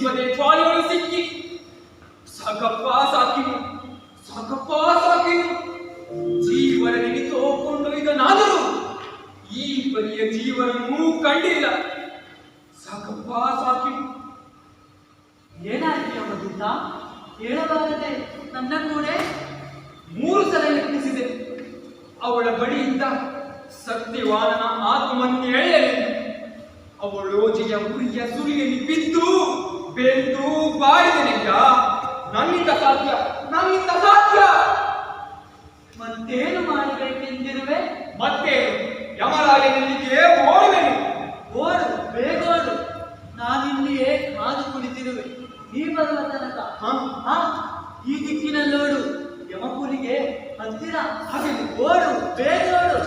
ಜೀವದೆ ಜ್ವಾಲೆಗಳು ಸಿಕ್ಕಿ ಸಾಕಪ್ಪ ಸಾಕಿನು ಸಾಕಪ್ಪ ಸಾಕಿನು ಜೀವನ ನಿಮಿತ್ತೋ ಕೊಂಡೊಯ್ದನಾದರೂ ಈ ಪರಿಯ ಜೀವನವೂ ಕಂಡಿಲ್ಲ. ಸಾಕಪ್ಪ ಸಾಕಿನು. ಏನಾಯ್ತು ಯಮದೂತ? ಹೇಳಬಾರದೆ ನನ್ನ ಕೂಡ 3 ಸಲ ಯತ್ನಿಸಿದೆ ಅವಳ ಬಳಿಯಿಂದ ಸತ್ಯವಾನನ ಆತ್ಮವನ್ನು ಎಳೆಯಲೆಂದು. ಅವಳೋಜೆಯ ಉರಿಯ ಸುರಿಯಲ್ಲಿ ಬಿದ್ದು ಬೆಂದು ಬಾಳಿದನೆಯ. ನನ್ನಿಂದ ಸಾಧ್ಯ, ನನ್ನಿಂದ ಸಾಧ್ಯ. ಮತ್ತೇನು ಮಾಡಬೇಕೆಂದಿರುವೆ? ಮತ್ತೇನು, ಯಮರಾಯನಲ್ಲಿಗೆ ಓಡುವೆನು. ಓಡು, ಬೇಗೋಡು. ನಾನಿಲ್ಲಿಯೇ ಕಾದು ಕುಳಿತಿರುವೆ, ನೀ ಬರುವ ತನಕ. ಹ? ಈ ದಿಕ್ಕಿನಲ್ಲೋಡು, ಯಮಪುರಿಗೆ ಹತ್ತಿರ. ಹಾಗೆ ಓಡು, ಬೇಗೋಡು.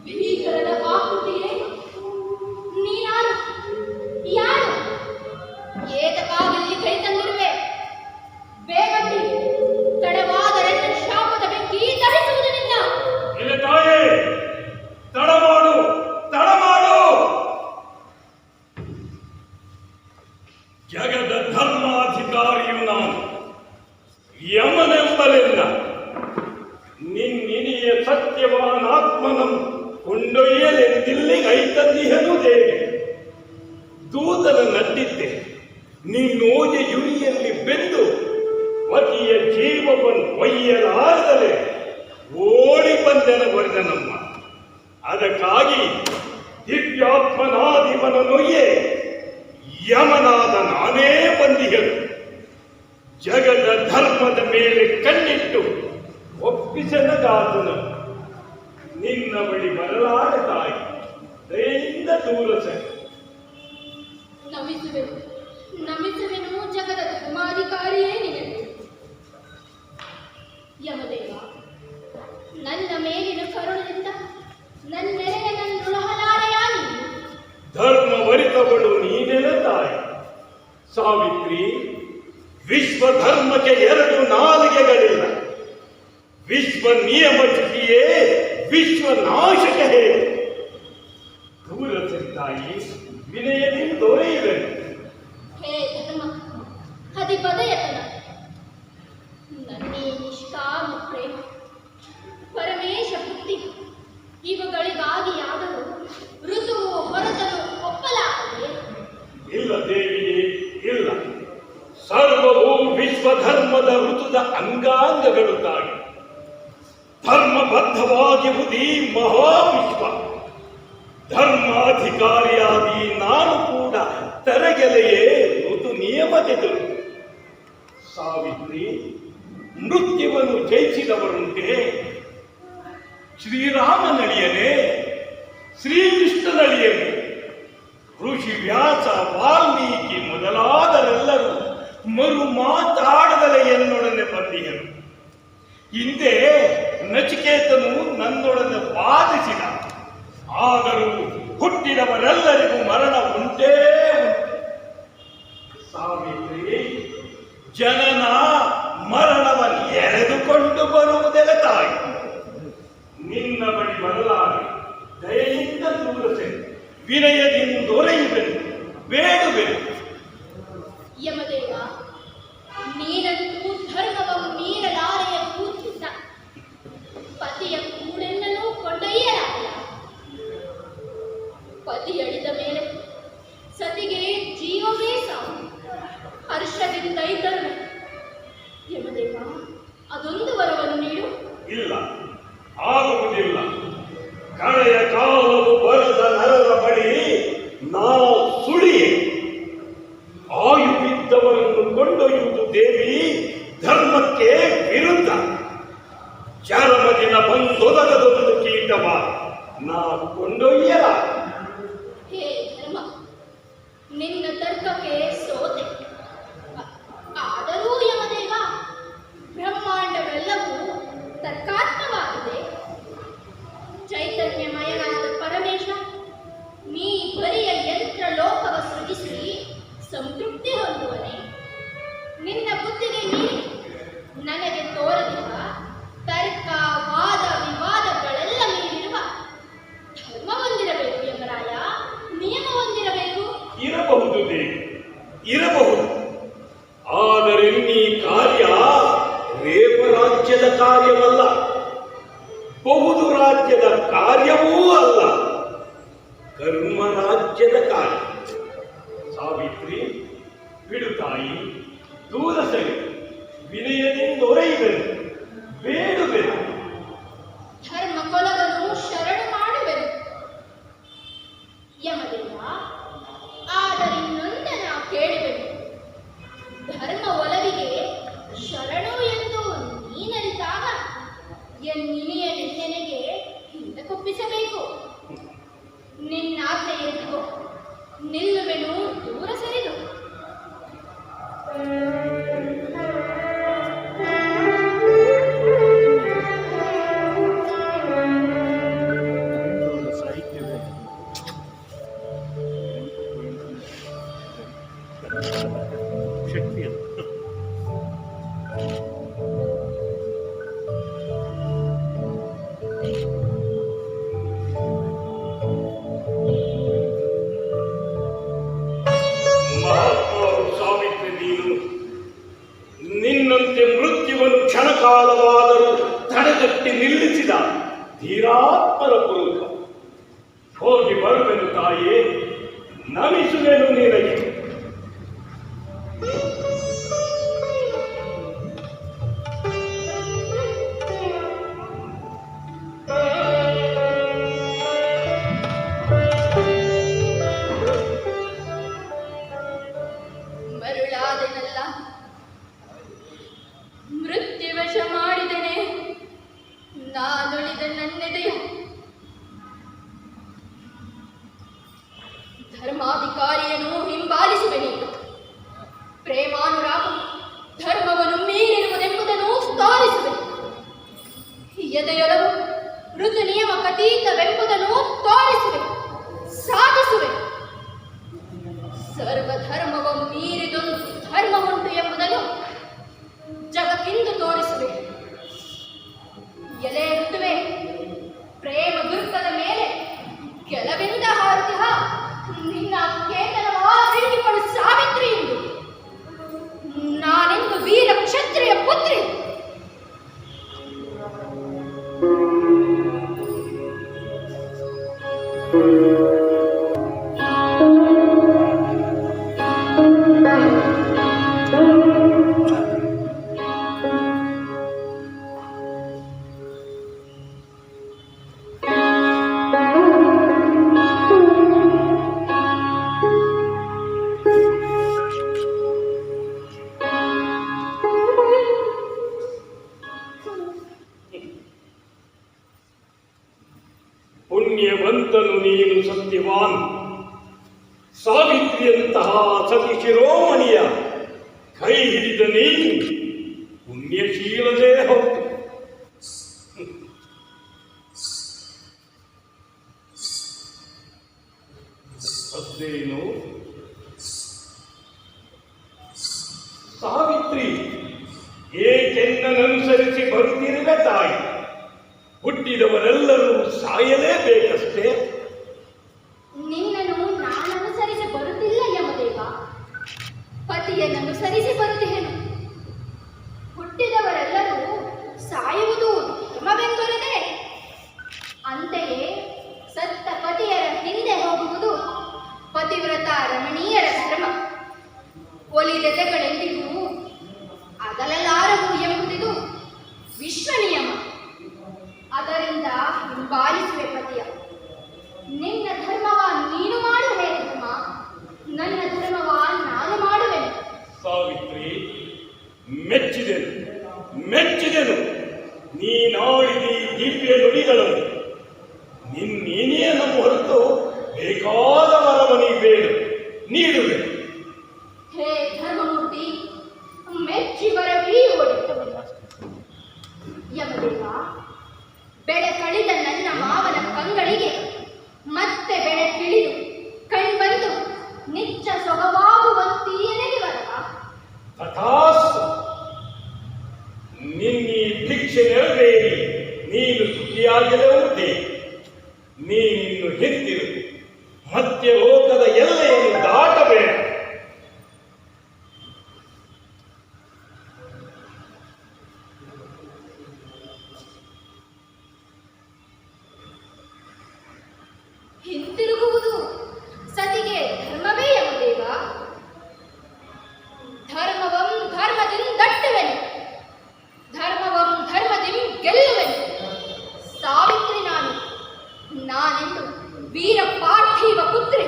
ಭೀಕರನ ಆಕೃತಿಯೇ ನೀನಾರು? ಯಾರು? ಏತಕ್ಕಾಗಲಿ ಕೈ ತಂದಿರುವೆ? ಬೇಗಟ್ಟಿ ತಡವಾದರೆ ನನ್ನ ಶಾಪದ ಬೆಂಕಿ ದಹಿಸುವುದು ನಿನ್ನ. ಇಲ್ಲ ತಾಯೇ, ತಡ ಮಾಡು, ತಡ ಮಾಡು. ಜಗದ ಧರ್ಮಾಧಿಕಾರಿಯು ನಾನು, ಯಮನೆಂಬಲಿಲ್ಲ. ನಿನ್ನಿನಿಯ ಸತ್ಯವಾನಾತ್ಮನಂ ಕೊಂಡೊಯ್ಯಲೆಂದಿಲ್ಲಿ ಐತಂದಿಹನು ದೇವಿ. ದೂತನ ನಡ್ಡಿದ್ದೆ ನಿನ್ನೋಜೆ ಯುರಿಯಲ್ಲಿ ಬೆಂದು ಪತಿಯ ಜೀವವನ್ನು ಒಯ್ಯಲಾರದಲೆ ಓಡಿ ಬಂದೆನ ವರ್ಧನಮ್ಮ. ಅದಕ್ಕಾಗಿ ದಿವ್ಯಾತ್ಮನಾದಿವನ ನೊಯ್ಯೆ ಯಮನಾದ ನಾನೇ ಬಂದಿಹನು. ಜಗದ ಧರ್ಮದ ಮೇಲೆ ಕಣ್ಣಿಟ್ಟು ಒಪ್ಪಿಸನಗಾದನು. ನಿನ್ನ ಬಳಿ ಬರಲಾರ ತಾಯಿ, ದಯೆಯಿಂದ ದೂರ ಸರಿ. ನಮಿಸುವೆನು ನಮಿಸುವೆನು ಜಗದ ಧರ್ಮಾಧಿಕಾರಿಯೇ ನಿನಗೆ. ಯಮದೇವ, ನನ್ನ ಮೇಲಿನ ಕರುಣದಿಂದ ನನ್ನೆರೆಯ ನನ್ನೊಳಹಲಾರೆಯ ನೀನು. ಧರ್ಮವರಿತವಳು ನೀನೆಲ್ಲ ತಾಯಿ. ಸಾವಿತ್ರಿ, ವಿಶ್ವ ಧರ್ಮಕ್ಕೆ 2 ನಾಲಿಗೆಗಳಿಲ್ಲ. ವಿಶ್ವ ನಿಯಮ ಚುಕಿಯೇ ವಿಶ್ವ ನಾಶಕ ಹೇಳು. ದೂರ ತಾಯಿ, ವಿನಯದಿಂದ ದೊರೆಯುವೆನು. ಹೇ ಧರ್ಮ ಹದಿಪದಯತನ, ನನ್ನೀ ನಿಷ್ಕಾಮ ಪ್ರೇಮ ಪರಮೇಶ ಭಕ್ತಿ ಇವುಗಳಿಗಾಗಿಯಾದರೂ ಋತುವು ಹೊರತನು ಒಪ್ಪಲಾಗದೆ. ಇಲ್ಲ ದೇವಿಯೇ, ಇಲ್ಲ. ಸರ್ವವು ವಿಶ್ವ ಧರ್ಮದ ಋತುದ ಅಂಗಾಂಗಗಳು ತಾಯಿ. ಧರ್ಮಬದ್ಧವಾಗಿರುವುದೀ ಮಹಾವಿಶ್ವ. ಧರ್ಮಾಧಿಕಾರಿಯಾಗಿ ನಾನು ಕೂಡ ತೆರಗೆಲೆಯೇ ಋತು ನಿಯಮತೆದರು. ಸಾವಿತ್ರಿ, ಮೃತ್ಯುವನ್ನು ಜಯಿಸಿದವರುಂಟೆ. ಶ್ರೀರಾಮನಳಿಯನೇ, ಶ್ರೀಕೃಷ್ಣನಳಿಯನೇ, ಋಷಿ ವ್ಯಾಸ, ವಾಲ್ಮೀಕಿ ಮೊದಲಾದರೆಲ್ಲರೂ ಮರು ಮಾತಾಡದಲೆ ಎನ್ನೊಡನೆ ಬಂದಿಯರು. ಹಿಂದೆ ನಚಿಕೇತನು ನನ್ನೊಡನೆ ವಾದಿಸಿದ. ಆದರೂ ಹುಟ್ಟಿದವರೆಲ್ಲರಿಗೂ ಮರಣ ಉಂಟೇ ಉಂಟು. ಸಾವಿತ್ರಿ, ಜನನ ಮರಣವನ್ನು ಎಳೆದುಕೊಂಡು ಬರುವುದೆಲ್ಲ ತಾಯಿ. ನಿನ್ನ ಬಳಿ ಬದಲಾಗಿ ದಯೆಯಿಂದ ದೂರಸೆ, ವಿನಯದಿಂದ ದೊರೆಯುವೆನು, ಬೇಡುವೆನು. ಯಮದೇವ, ನೀನಂತೂ ಧರ್ಮವನ್ನು ಮೀರಲಾರೆಯ ಕೂತಿದ್ದ ಪತಿಯ ಕೂಡೆಲ್ಲನೂ ಕೊಂಡೊಯ್ಯಲಾರೆಯ. ಪತಿಯಳಿದ ಮೇಲೆ ಸತಿಗೆ ಜೀವವೇ ಸಾವು. ಹರ್ಷದಿಂದ ಇದ್ದರು. ಯಮದೇವ, ಅದೊಂದು ವರವನ್ನು ನೀಡು. ಇಲ್ಲ, ಆಗುವುದಿಲ್ಲ. ಕಳೆಯ ಕಾಲವು ಬರದ ನರರ ಬಳಿ ನಾವು ಸುಳಿಯೇ. ಆಯುವಿದ್ದವರನ್ನು ಕೊಂಡೊಯ್ಯುವುದು ದೇವಿ ಧರ್ಮಕ್ಕೆ ವಿರುದ್ಧ. ಚರಮದಿನ ಬಂದೊದಗದೊಂದು ಕೀಟವ ನಾ ಕೊಂಡೊಯ್ಯಲ. ಹೇ ಧರ್ಮ, ನಿನ್ನ ತರ್ಕಕ್ಕೆ ಸೋತೆ. ಆದರೂ ಯಮದೇವ, ಬ್ರಹ್ಮಾಂಡವೆಲ್ಲವೂ ತರ್ಕಾತ್ಮವಾಗಿದೆ. ಚೈತನ್ಯಮಯನಾದ ಪರಮೇಶ, ನೀ ಬರಿಯ ಯಂತ್ರ ಲೋಕವ ಸೃಜಿಸಿ ಸಂತೃಪ್ತಿ ಹೊಂದುವನೆ. ನಿನ್ನ ಬುದ್ಧಿಗೆ ಮೀರಿ ನನಗೆ ತೋರದಿರುವ ತರ್ಕ, ವಾದ, ವಿವಾದಗಳೆಲ್ಲ ಮೀರಿರುವ ಧರ್ಮ ಹೊಂದಿರಬೇಕು ಯಮರಾಯ, ನಿಯಮ ಹೊಂದಿರಬೇಕು. ಇರಬಹುದು ದೇವಿ, ಇರಬಹುದು. ಆದರೆ ಈ ಕಾರ್ಯ ರೇಪ ರಾಜ್ಯದ ಕಾರ್ಯವಲ್ಲ, ಬಹುದು ರಾಜ್ಯದ ಕಾರ್ಯವೂ ಅಲ್ಲ, ಕರ್ಮ ರಾಜ್ಯದ ಕಾರ್ಯ. ಸಾವಿತ್ರಿ, ಬಿಡುತ್ತಾಯಿ, ದೂರ ಸರಿ, ವಿನಯದಿಂದೊರೆಯುವೆನು, ಬೇಡುವೆನು. ಧರ್ಮ ಕೊಲವನ್ನು ಶರಣು ಮಾಡುವೆನು ಯಮದೇವ. ಆದರೆ ಇನ್ನೊಂದು ನಾ ಕೇಳುವೆನು. ಧರ್ಮ ಒಲವಿಗೆ ಶರಣು ಎಂದು ನೀನರಿತಾಗ ಎನ್ನಿನಿಯ ನೆನೆಗೆ ಹಿಂದಕ್ಕೊಪ್ಪಿಸಬೇಕು. ನಿನ್ನಾಜ್ಞೆ ಎಂದಿಗೋ ನಿಲ್ಲುವೆನು ದೂರ ಸರಿದು. ನಿನ್ನಂತೆ ಮೃತ್ಯುವನ್ನು ಕ್ಷಣಕಾಲವಾದರೂ ತಡೆಗಟ್ಟಿ ನಿಲ್ಲಿಸಿದ ಧೀರಾತ್ಮರ ಪುರುಷ. ಹೋಗಿ ಬರುವೆನು ತಾಯೇ, ನಮಿಸುವೆನು ನಿನಗೆ. ಮರುಳಾದೆನಲ್ಲ, ಮೃತ್ಯುವಶ ಮಾಡಿದೆನೆ ನಾನುಳಿದ ನನ್ನೆದೆಯ. ಧರ್ಮಾಧಿಕಾರಿಯನ್ನು ಹಿಂಬಾಲಿಸುವೆನೀಗ. ಪ್ರೇಮಾನುರಾಗ ಧರ್ಮವನ್ನು ಮೀರಿರುವುದೆಂಬುದನ್ನು ತೋರಿಸುವೆ. ಎದೆಯೊಳವು ಋತು ನಿಯಮಕತೀತವೆಂಬುದನ್ನು ತೋರಿಸುವೆ, ಸಾಧಿಸುವೆ. ಸರ್ವಧರ್ಮವ ಮೀರಿದೊಂದು ಧರ್ಮ ಉಂಟು ಎಂಬುದನ್ನು ಜಗಕ್ಕಿಂದು ತೋರಿಸುವೆ. ಎಲೆ ಋತುವೆ, ಪ್ರೇಮ ದುರ್ಗದ ಮೇಲೆ ಕೆಲವಿಂದ ಹಾರುತ್ತಿಹ ನಿನ್ನ ಕೇತನವ ಹಿಡಿದುಕೊಂಡು ಸಾವಿತ್ರಿ ಎಂದು. ನಾನೆಂದು ವೀರ ಕ್ಷತ್ರಿಯ ಪುತ್ರಿ. ಪುಣ್ಯವಂತನು ನೀನು, ಸತ್ಯವಾನ್. ಸಾವಿತ್ರಿಯಂತಹ ಸತಿ ಶಿರೋಮಣಿಯ ಕೈ ಹಿಡಿದ ನೀನು ಪುಣ್ಯಶೀಲನೇ ಹೌದು. ಅದೇನು ಸಾವಿತ್ರಿ, ಏಕೆನ್ನನುಸರಿಸಿ ಬರುತ್ತಿರುವೆ ತಾಯಿ. ಹುಟ್ಟಿದವರೆಲ್ಲರೂ ಸಾಯಲೇಬೇಕಷ್ಟೇ. ನಿನ್ನನ್ನು ನಾನನುಸರಿಸಿ ಬರುತ್ತಿಲ್ಲ ಯಮದೇವ, ಪತಿಯನ್ನನುಸರಿಸಿ ಬರುತ್ತೇನು. ಹುಟ್ಟಿದವರೆಲ್ಲರೂ ಸಾಯುವುದು ಧರ್ಮವೆಂದೊರೆದೆ. ಅಂತೆಯೇ ಸತ್ತ ಪತಿಯರ ಹಿಂದೆ ಹೋಗುವುದು ಪತಿವ್ರತ ರಮಣೀಯರ ಧರ್ಮ. ಒಲಿದೆದೆಗಳೆಂದಿಗೂ ಅಗಲಲಾರವು ಎಂಬುದಿದು ವಿಶ್ವ ನಿಯಮ. ಅದರಿಂದ ಹಿಂಬಾಲಿಸುವೆ ಪತಿಯ. ನಿನ್ನ ಧರ್ಮವ ನೀನು ಮಾಡು ಹೇ ಧರ್ಮ, ನನ್ನ ಧರ್ಮವ ನಾನು ಮಾಡುವೆನು. ಸಾವಿತ್ರಿ, ಮೆಚ್ಚಿದೆನು ಮೆಚ್ಚಿದೆನು. ನೀನಾಡಿದ ಈ ದಿವ್ಯ ನುಡಿಗಳನ್ನು ನಿನ್ನೇನೆಯನ್ನು ಹೊರತು ಬೇಕಾದ ವರವನಿ ಬೇಡ ನೀಡುವೆ. ಹೇ ಧರ್ಮಮೂರ್ತಿ, ಮೆಚ್ಚಿ ಬರವೀ ಓಡಿದ್ದವನು. ಯಮದೇವ, ಬೆಳೆ ಕಳಿದ ನನ್ನ ಮಾವನ ಕಂಗಳಿಗೆ ಮತ್ತೆ ಬೆಳೆ ಕಿಳಿದು ಕಣ್ಬಂದು ನಿಚ್ಚ ಸೊಗವಾಗುವಂತೀಯನಿಗೆ ಬರವ. ತಥಾಸ್ತು. ನಿನ್ನೀ ಭಿಕ್ಷೆ ನೆರವೇರಿ ನೀನು ಸುಖಿಯಾಗಿರುವುದೇ. ನೀನಿನ್ನು ಹಿಂತಿರು, ಮಧ್ಯ ಲೋಕದ ಎಲ್ಲೆಯನ್ನು ದಾಟಬೇಡ. ಹಿಂತಿರುಗುವುದು ಸತಿಗೆ ಧರ್ಮವೇ ಯಮದೇವ? ಧರ್ಮವಂ ಧರ್ಮದಿಂದಟ್ಟುವೆನು, ಧರ್ಮವಂ ಧರ್ಮದಿಂ ಗೆಲ್ಲುವೆನು. ಸಾವಿತ್ರಿ ನಾನೆಂದು ವೀರ ಪಾರ್ಥಿವ ಪುತ್ರಿ.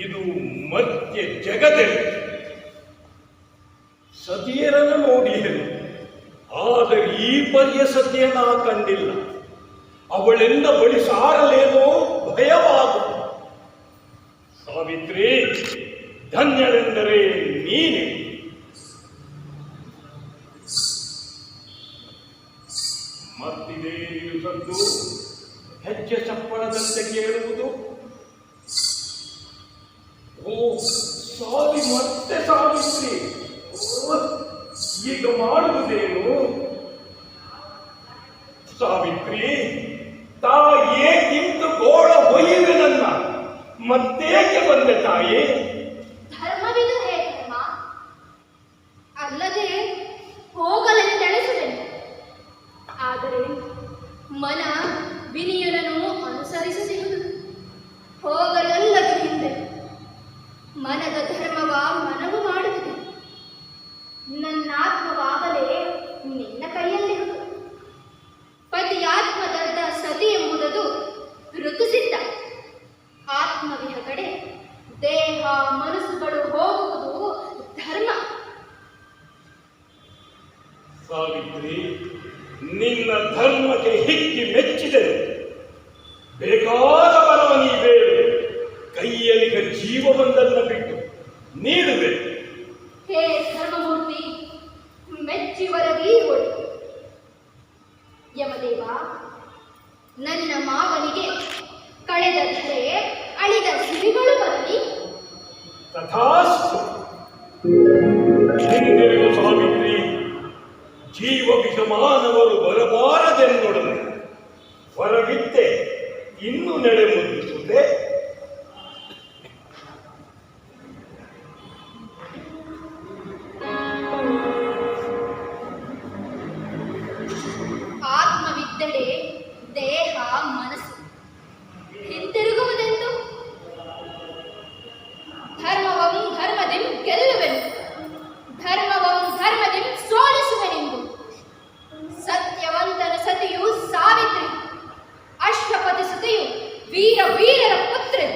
ಇದು ಮಧ್ಯ ಜಗದಲ್ಲಿ ಸತಿಯರನ್ನು ನೋಡಿದೆನು, ಆದರೆ ಈ ಪರಿಯ ಸತಿಯನ್ನ ಕಂಡಿಲ್ಲ. ಅವಳೆಂದ ಬಳಿ ಸಾರಲೇನೋ ಭಯವಾಗುವುದು. ಸಾವಿತ್ರಿ, ಧನ್ಯಳೆಂದರೆ ನೀನೆ. ಮತ್ತಿದೇ ಸದ್ದು ಹೆಜ್ಜೆ ಚಪ್ಪಳದಂತೆ ಕೇಳುವುದು. ಓ ಮತ್ತೆ ಸಾವಿತ್ರಿ, ಈಗ ಮಾಡುವುದೇನು? ಸಾವಿತ್ರಿ, ತಾಯೇಗಿಂತ ಗೋಳ ಹೊಯ್ಯುವೆ ನನ್ನ. ಮತ್ತೇಕೆ ಬಂದೆ ತಾಯಿ? ಧರ್ಮವಿದು ಹೇ ಧರ್ಮ, ಅಲ್ಲದೆ ಹೋಗಲೆಂದೆಳೆಸುವೆನು. ಆದರೆ ಮನ ವಿನಿಯನನ್ನು ಅನುಸರಿಸದಿರುವುದು. ಹೋಗಲಲ್ಲದು ಹಿಂದೆ. ಮನದ ಧರ್ಮವ ಮನವು ಮಾಡುತ್ತದೆ. ನನ್ನಾತ್ಮವಾಗಲೇ ನಿನ್ನ ಕೈಯಲ್ಲಿರುವುದು. ಪತಿಯಾತ್ಮದ ಸತಿ ಎಂಬುದದು ಋತುಸಿದ್ಧ. ಆತ್ಮವಿಹ ಕಡೆ ದೇಹ ಮನಸ್ಸುಗಳು ಹೋಗುವುದು ಧರ್ಮ. ಸಾವಿತ್ರಿ, ನಿನ್ನ ಧರ್ಮಕ್ಕೆ ಹಿಕ್ಕಿ ಮೆಚ್ಚಿದೆನು. ಬೇಕಾದ ಬರವ ನೀ ಬೇಡ. ಕೈಯಲ್ಲಿಗ ಜೀವವೊಂದನ್ನು ಬಿಟ್ಟು ನೀಡುವೆ. ಹೇ ಧರ್ಮಮೂರ್ತಿ, ಮೆಚ್ಚಿ ವರವೀ ಒಡೆ. ಯಮದೇವ, ನನ್ನ ಮಾವನಿಗೆ ಕಳೆದ ಧರೆ ಅಳಿದ ಸಿರಿಗಳು ಬರಲಿ. ತಥಾಸ್ತು. ಹಿಂದಿರುಗು ಸಾವಿತ್ರಿ. ಜೀವ ವಿಷಮಾನವರು ಬರಬಾರದೆನ್ನೊಡನೆ ಹೊರಗಿದ್ದೆ ಇನ್ನು ನೆಡೆ ಮುದ್ದಿಸುತ್ತೆ. ಆತ್ಮವಿದ್ದಡೆ ದೇಹ ಮನಸ್ಸು. ಹಿಂತಿರುಗುವುದೆಂದು ಧರ್ಮವಂ ಧರ್ಮದಿಂ ಗೆಲ್ಲುವೆನು, ಧರ್ಮವಂ ಧರ್ಮದಿಂ ಸೋಲಿಸುವೆನೆಂದು. ಸತ್ಯವಂತನ ಸತಿಯು ಸಾವಿತ್ರಿ, ಅಶ್ವಪತಿ ಸುತೆಯು ವೀರರ ಪುತ್ರಿ.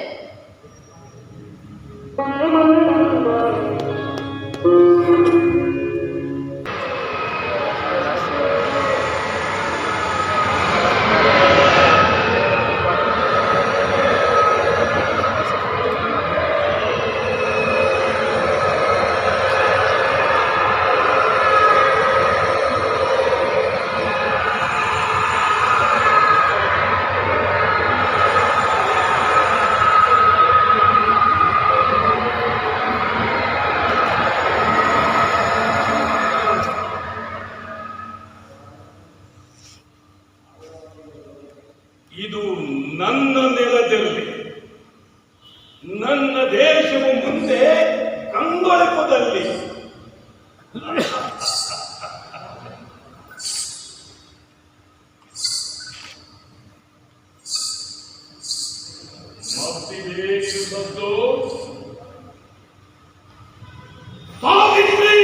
ಇದು ನನ್ನ ನೆಲದಲ್ಲಿ, ನನ್ನ ದೇಶವು ಮುಂದೆ ಕಂಗೊಳಿಪದಲ್ಲಿ. ಸದ್ದು ಸಾವಿತ್ರಿ,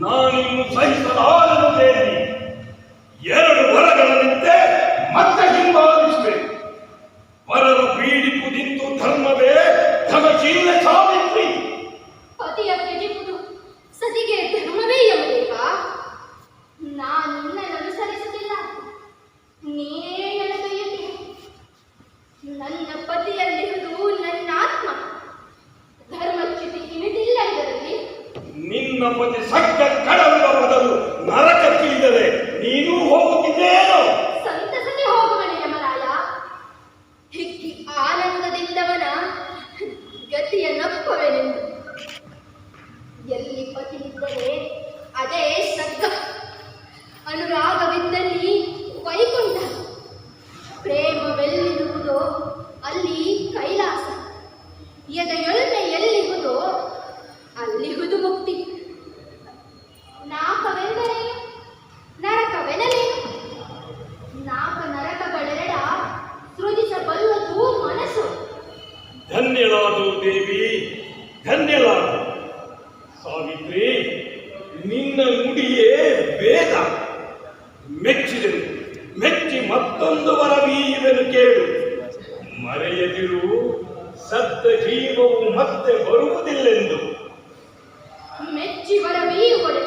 ನಾನಿನ್ನು ಸಹಿಸಲಾರದು ದೇವಿ. 2 ವರಗಳನ್ನಿದ್ದೆ ಮತ್ತೆ ಹಿಂಬಾಲಿಸುವೆ. ವರರ ಪೀಡಿಪುದಿಂತು ಧರ್ಮವೇ ಧಮಶೀಲ ಸಾವಿತ್ರಿ. ಪತಿಯ ತ್ಯಜಿಸುವುದು ಸತಿಗೆ ಧರ್ಮವೇ ಯಮದೇವ. ನಾನು ನಿನ್ನನ್ನು ಅನುಸರಿಸುತ್ತಿಲ್ಲ, ನೀನೇ ನನ್ನ ಕೈಯಲ್ಲಿ. ನನ್ನ ಪತಿಯಲ್ಲಿರುವುದು ನನ್ನ ಆತ್ಮ. ಧರ್ಮಚ್ಯುತಿ ಇಳಿದಿಲ್ಲ ಇದರಲ್ಲಿ. ನಿನ್ನ ಪತಿ ಸಗ್ಗ ಕಡಲುವ ಬದಲು ನರಕಕ್ಕಿಳಿದರೆ ನೀನು ಹೋಗುತ್ತಿದ್ದೇನೋ? ಸಂತಸಕ್ಕೆ ಹೋಗುವನೆ ಯಮರಾಯ. ಹಿಕ್ಕಿ ಆನಂದದಿಂದವನ ಗತಿಯ ನಪ್ಪವೆನೆಂದು. ಎಲ್ಲಿ ಪತಿ ಇದ್ದರೆ ಅದೇ ಸಗ್ಗ, ಅನುರಾಗವಿದ್ದಲ್ಲಿ ವೈಕುಂಠ, ಪ್ರೇಮವೆಲ್ಲಿರುವುದೋ ಅಲ್ಲಿ ಕೈಲಾಸ, ಎದೆಯೊಳ್ಮೆ ಎಲ್ಲಿರುವುದೋ ಅಲ್ಲಿಹುದು ಮುಕ್ತಿ. ನಾಕವೆಂದರೇನು, ನರಕವೆನಲೇನು? ನಾಕ ನರಕಗಳೆರಡ ಸೃಜಿಸಬಲ್ಲದು ಮನಸ್ಸು. ಧನ್ಯಳಾದು ದೇವಿ, ಧನ್ಯಳಾದು ಸಾವಿತ್ರಿ. ನಿನ್ನ ನುಡಿಯೇ ವೇದ. ಮೆಚ್ಚಿದೆನು, ಮೆಚ್ಚಿ ಮತ್ತೊಂದು ವರವೀಯುವೆನು ಕೇಳು. ಮರೆಯದಿರು, ಸತ್ತ ಜೀವವು ಮತ್ತೆ ಬರುವುದಿಲ್ಲೆಂದು. ಮೆಚ್ಚಿ ವರವೀಯುವಡೆ.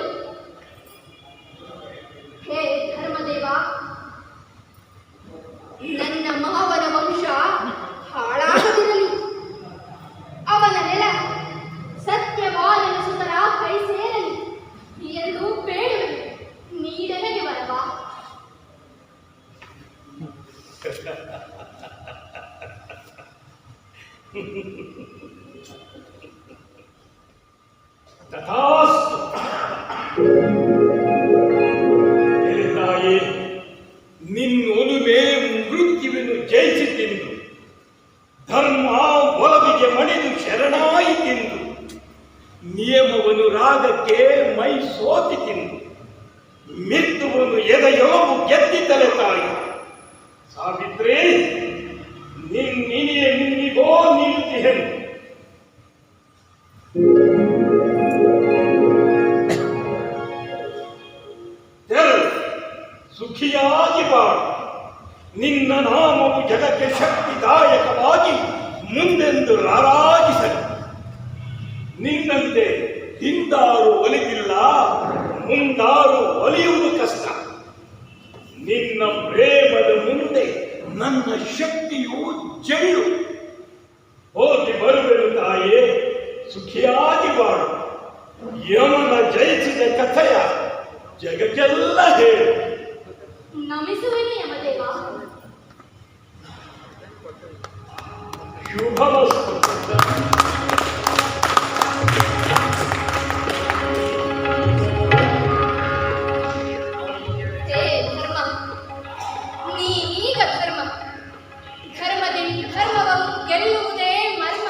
ಹೇ ಧರ್ಮದೇವ, ನನ್ನ ಮಾವನ ವಂಶ ಹಾಳಾಗದಿರಲಿ. ಅವನ ನೆಲ ಸತ್ಯವಾದನ ಸುತರ ಕೈ ಸೇರಲಿ ಎಂದು ಬೇಡುವೆನು. ನೀಡನಗೆ ವರವ. ತಥಾಸ್ತು. ತಾಯಿ, ನಿನ್ನೊಲುಮೆ ಮೃತ್ಯುವನ್ನು ಜಯಿಸಿ ತಿಂದು, ಧರ್ಮ ಒಲವಿಗೆ ಮಣಿದು ಶರಣಾಯಿ ತಿಂದು, ನಿಯಮವನ್ನು ರಾಗಕ್ಕೆ ಮೈ ಸೋತಿ ತಿಂದು, ಮಿತ್ತುವನ್ನು ಎದೆಯೊಳಗು ಗೆದ್ದಿದ್ದಲೆ ತಾಯಿ. ಸಾವಿತ್ರಿ, ನಿನ್ನಿಗೋ ನೀಡುತ್ತಿಹೆನು. ಸುಖಿಯಾಗಿ ಬಾಳು. ನಿನ್ನ ನಾಮವು ಜಗಕ್ಕೆ ಶಕ್ತಿದಾಯಕವಾಗಿ ಮುಂದೆಂದು ರಾರಾಜಿಸಲಿ. ನಿನ್ನಂತೆ ಹಿಂದಾರು ಒಲಿದಿಲ್ಲ, ಮುಂದಾರು ಒಲಿಯುವುದು ಕಷ್ಟ. ನಿನ್ನ ಪ್ರೇಮದ ಮುಂದೆ ನನ್ನ ಶಕ್ತಿಯು ಜೈಲು. ಹೋಗಿ ಬರುವೆನು ತಾಯೇ, ಸುಖಿಯಾಗಿ ಬಾಳು. ಯಮನ ಜಯಿಸಿದ ಕಥೆಯ ಜಗಕ್ಕೆಲ್ಲ ಹೇಳು. ನಮಿಸುವೆನು ಯಮದೇವ. ಶುಭಮಸ್ತು. ಹೇ ಧರ್ಮ, ನೀನೀಗ ಧರ್ಮ. ಧರ್ಮದಿಂದ ಧರ್ಮವನ್ನು ಗೆಲ್ಲುವುದೇ ಮರ್ಮ.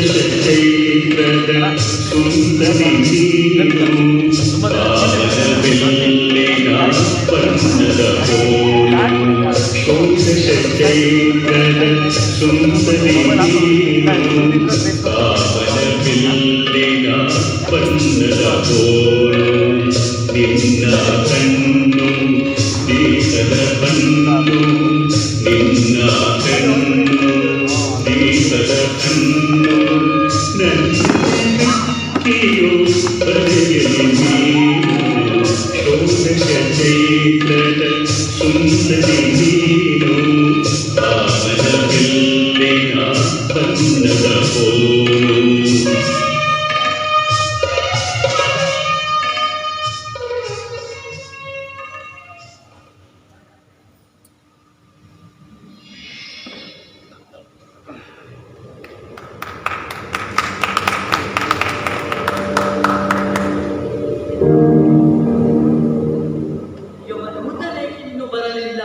षोडशचैत्रद सुन्दरी पावनबिल्लिना पन्नद पोलु षोडशचैत्रद सुन्दरी पावनबिल्लिना पन्नद पोलु निन्न कण्णु दीसद पन्नु निन्न कण्णु दीसद पन्नु नन्नियो बರೆಯಲಿ ನೀನು ಷೋಡಶ ಚೈತ್ರದ ಸುಂದರಿ ನೀನು ಪಾವನ ಬಿಲ್ಲಿನ ಪನ್ನದ ಪೋಲು ಯವನೂತನೆ ಇನ್ನು ಬರಲಿಲ್ಲ.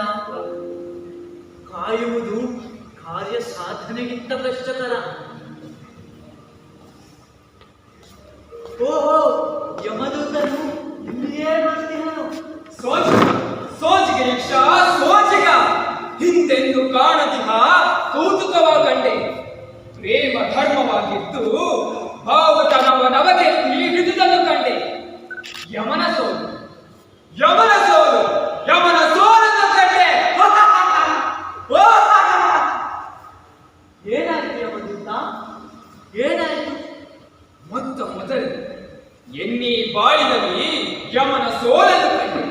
ಬಾಳಿನಲ್ಲಿ ಯಮನ ಸೋಲನ್ನು ಕಂಡು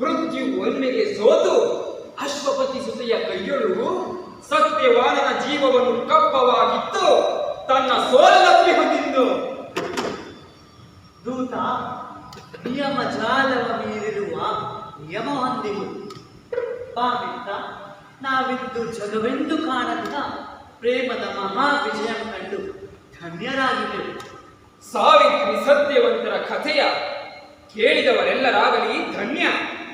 ಮೃತ್ಯು ಒಮ್ಮೆಗೆ ಸೋತು ಅಶ್ವಪತಿ ಸುತೆಯ ಕೈಯೊಳು ಸತ್ಯವಾನನ ಜೀವವನ್ನು ಕಪ್ಪವಾಗಿತ್ತು ತನ್ನ ಸೋಲನಪ್ಪಿ ಹೊಂದಿದ್ದು. ದೂತ ನಿಯಮ ಜಾಲವ ಮೀರಿರುವ ನಿಯಮ ಹೊಂದಿರು ಪಾಮಿತ್ತ ನಾವಿದ್ದು ಜಗವೆಂದು ಕಾಣದ ಪ್ರೇಮದ ಮಹಾ ವಿಜಯ ಕಂಡು ಧನ್ಯರಾಗಿದ್ದೆವು. ಸಾವಿತ್ರಿ ಸತ್ಯವಂತರ ಕಥೆಯ ಕೇಳಿದವರೆಲ್ಲರಾಗಲಿ ಧನ್ಯ,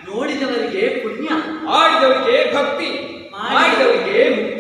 ನೋಡಿದವರಿಗೆ ಪುಣ್ಯ, ಆಡಿದವರಿಗೆ ಭಕ್ತಿ, ಮಾಡಿದವರಿಗೆ ಮುಕ್ತಿ.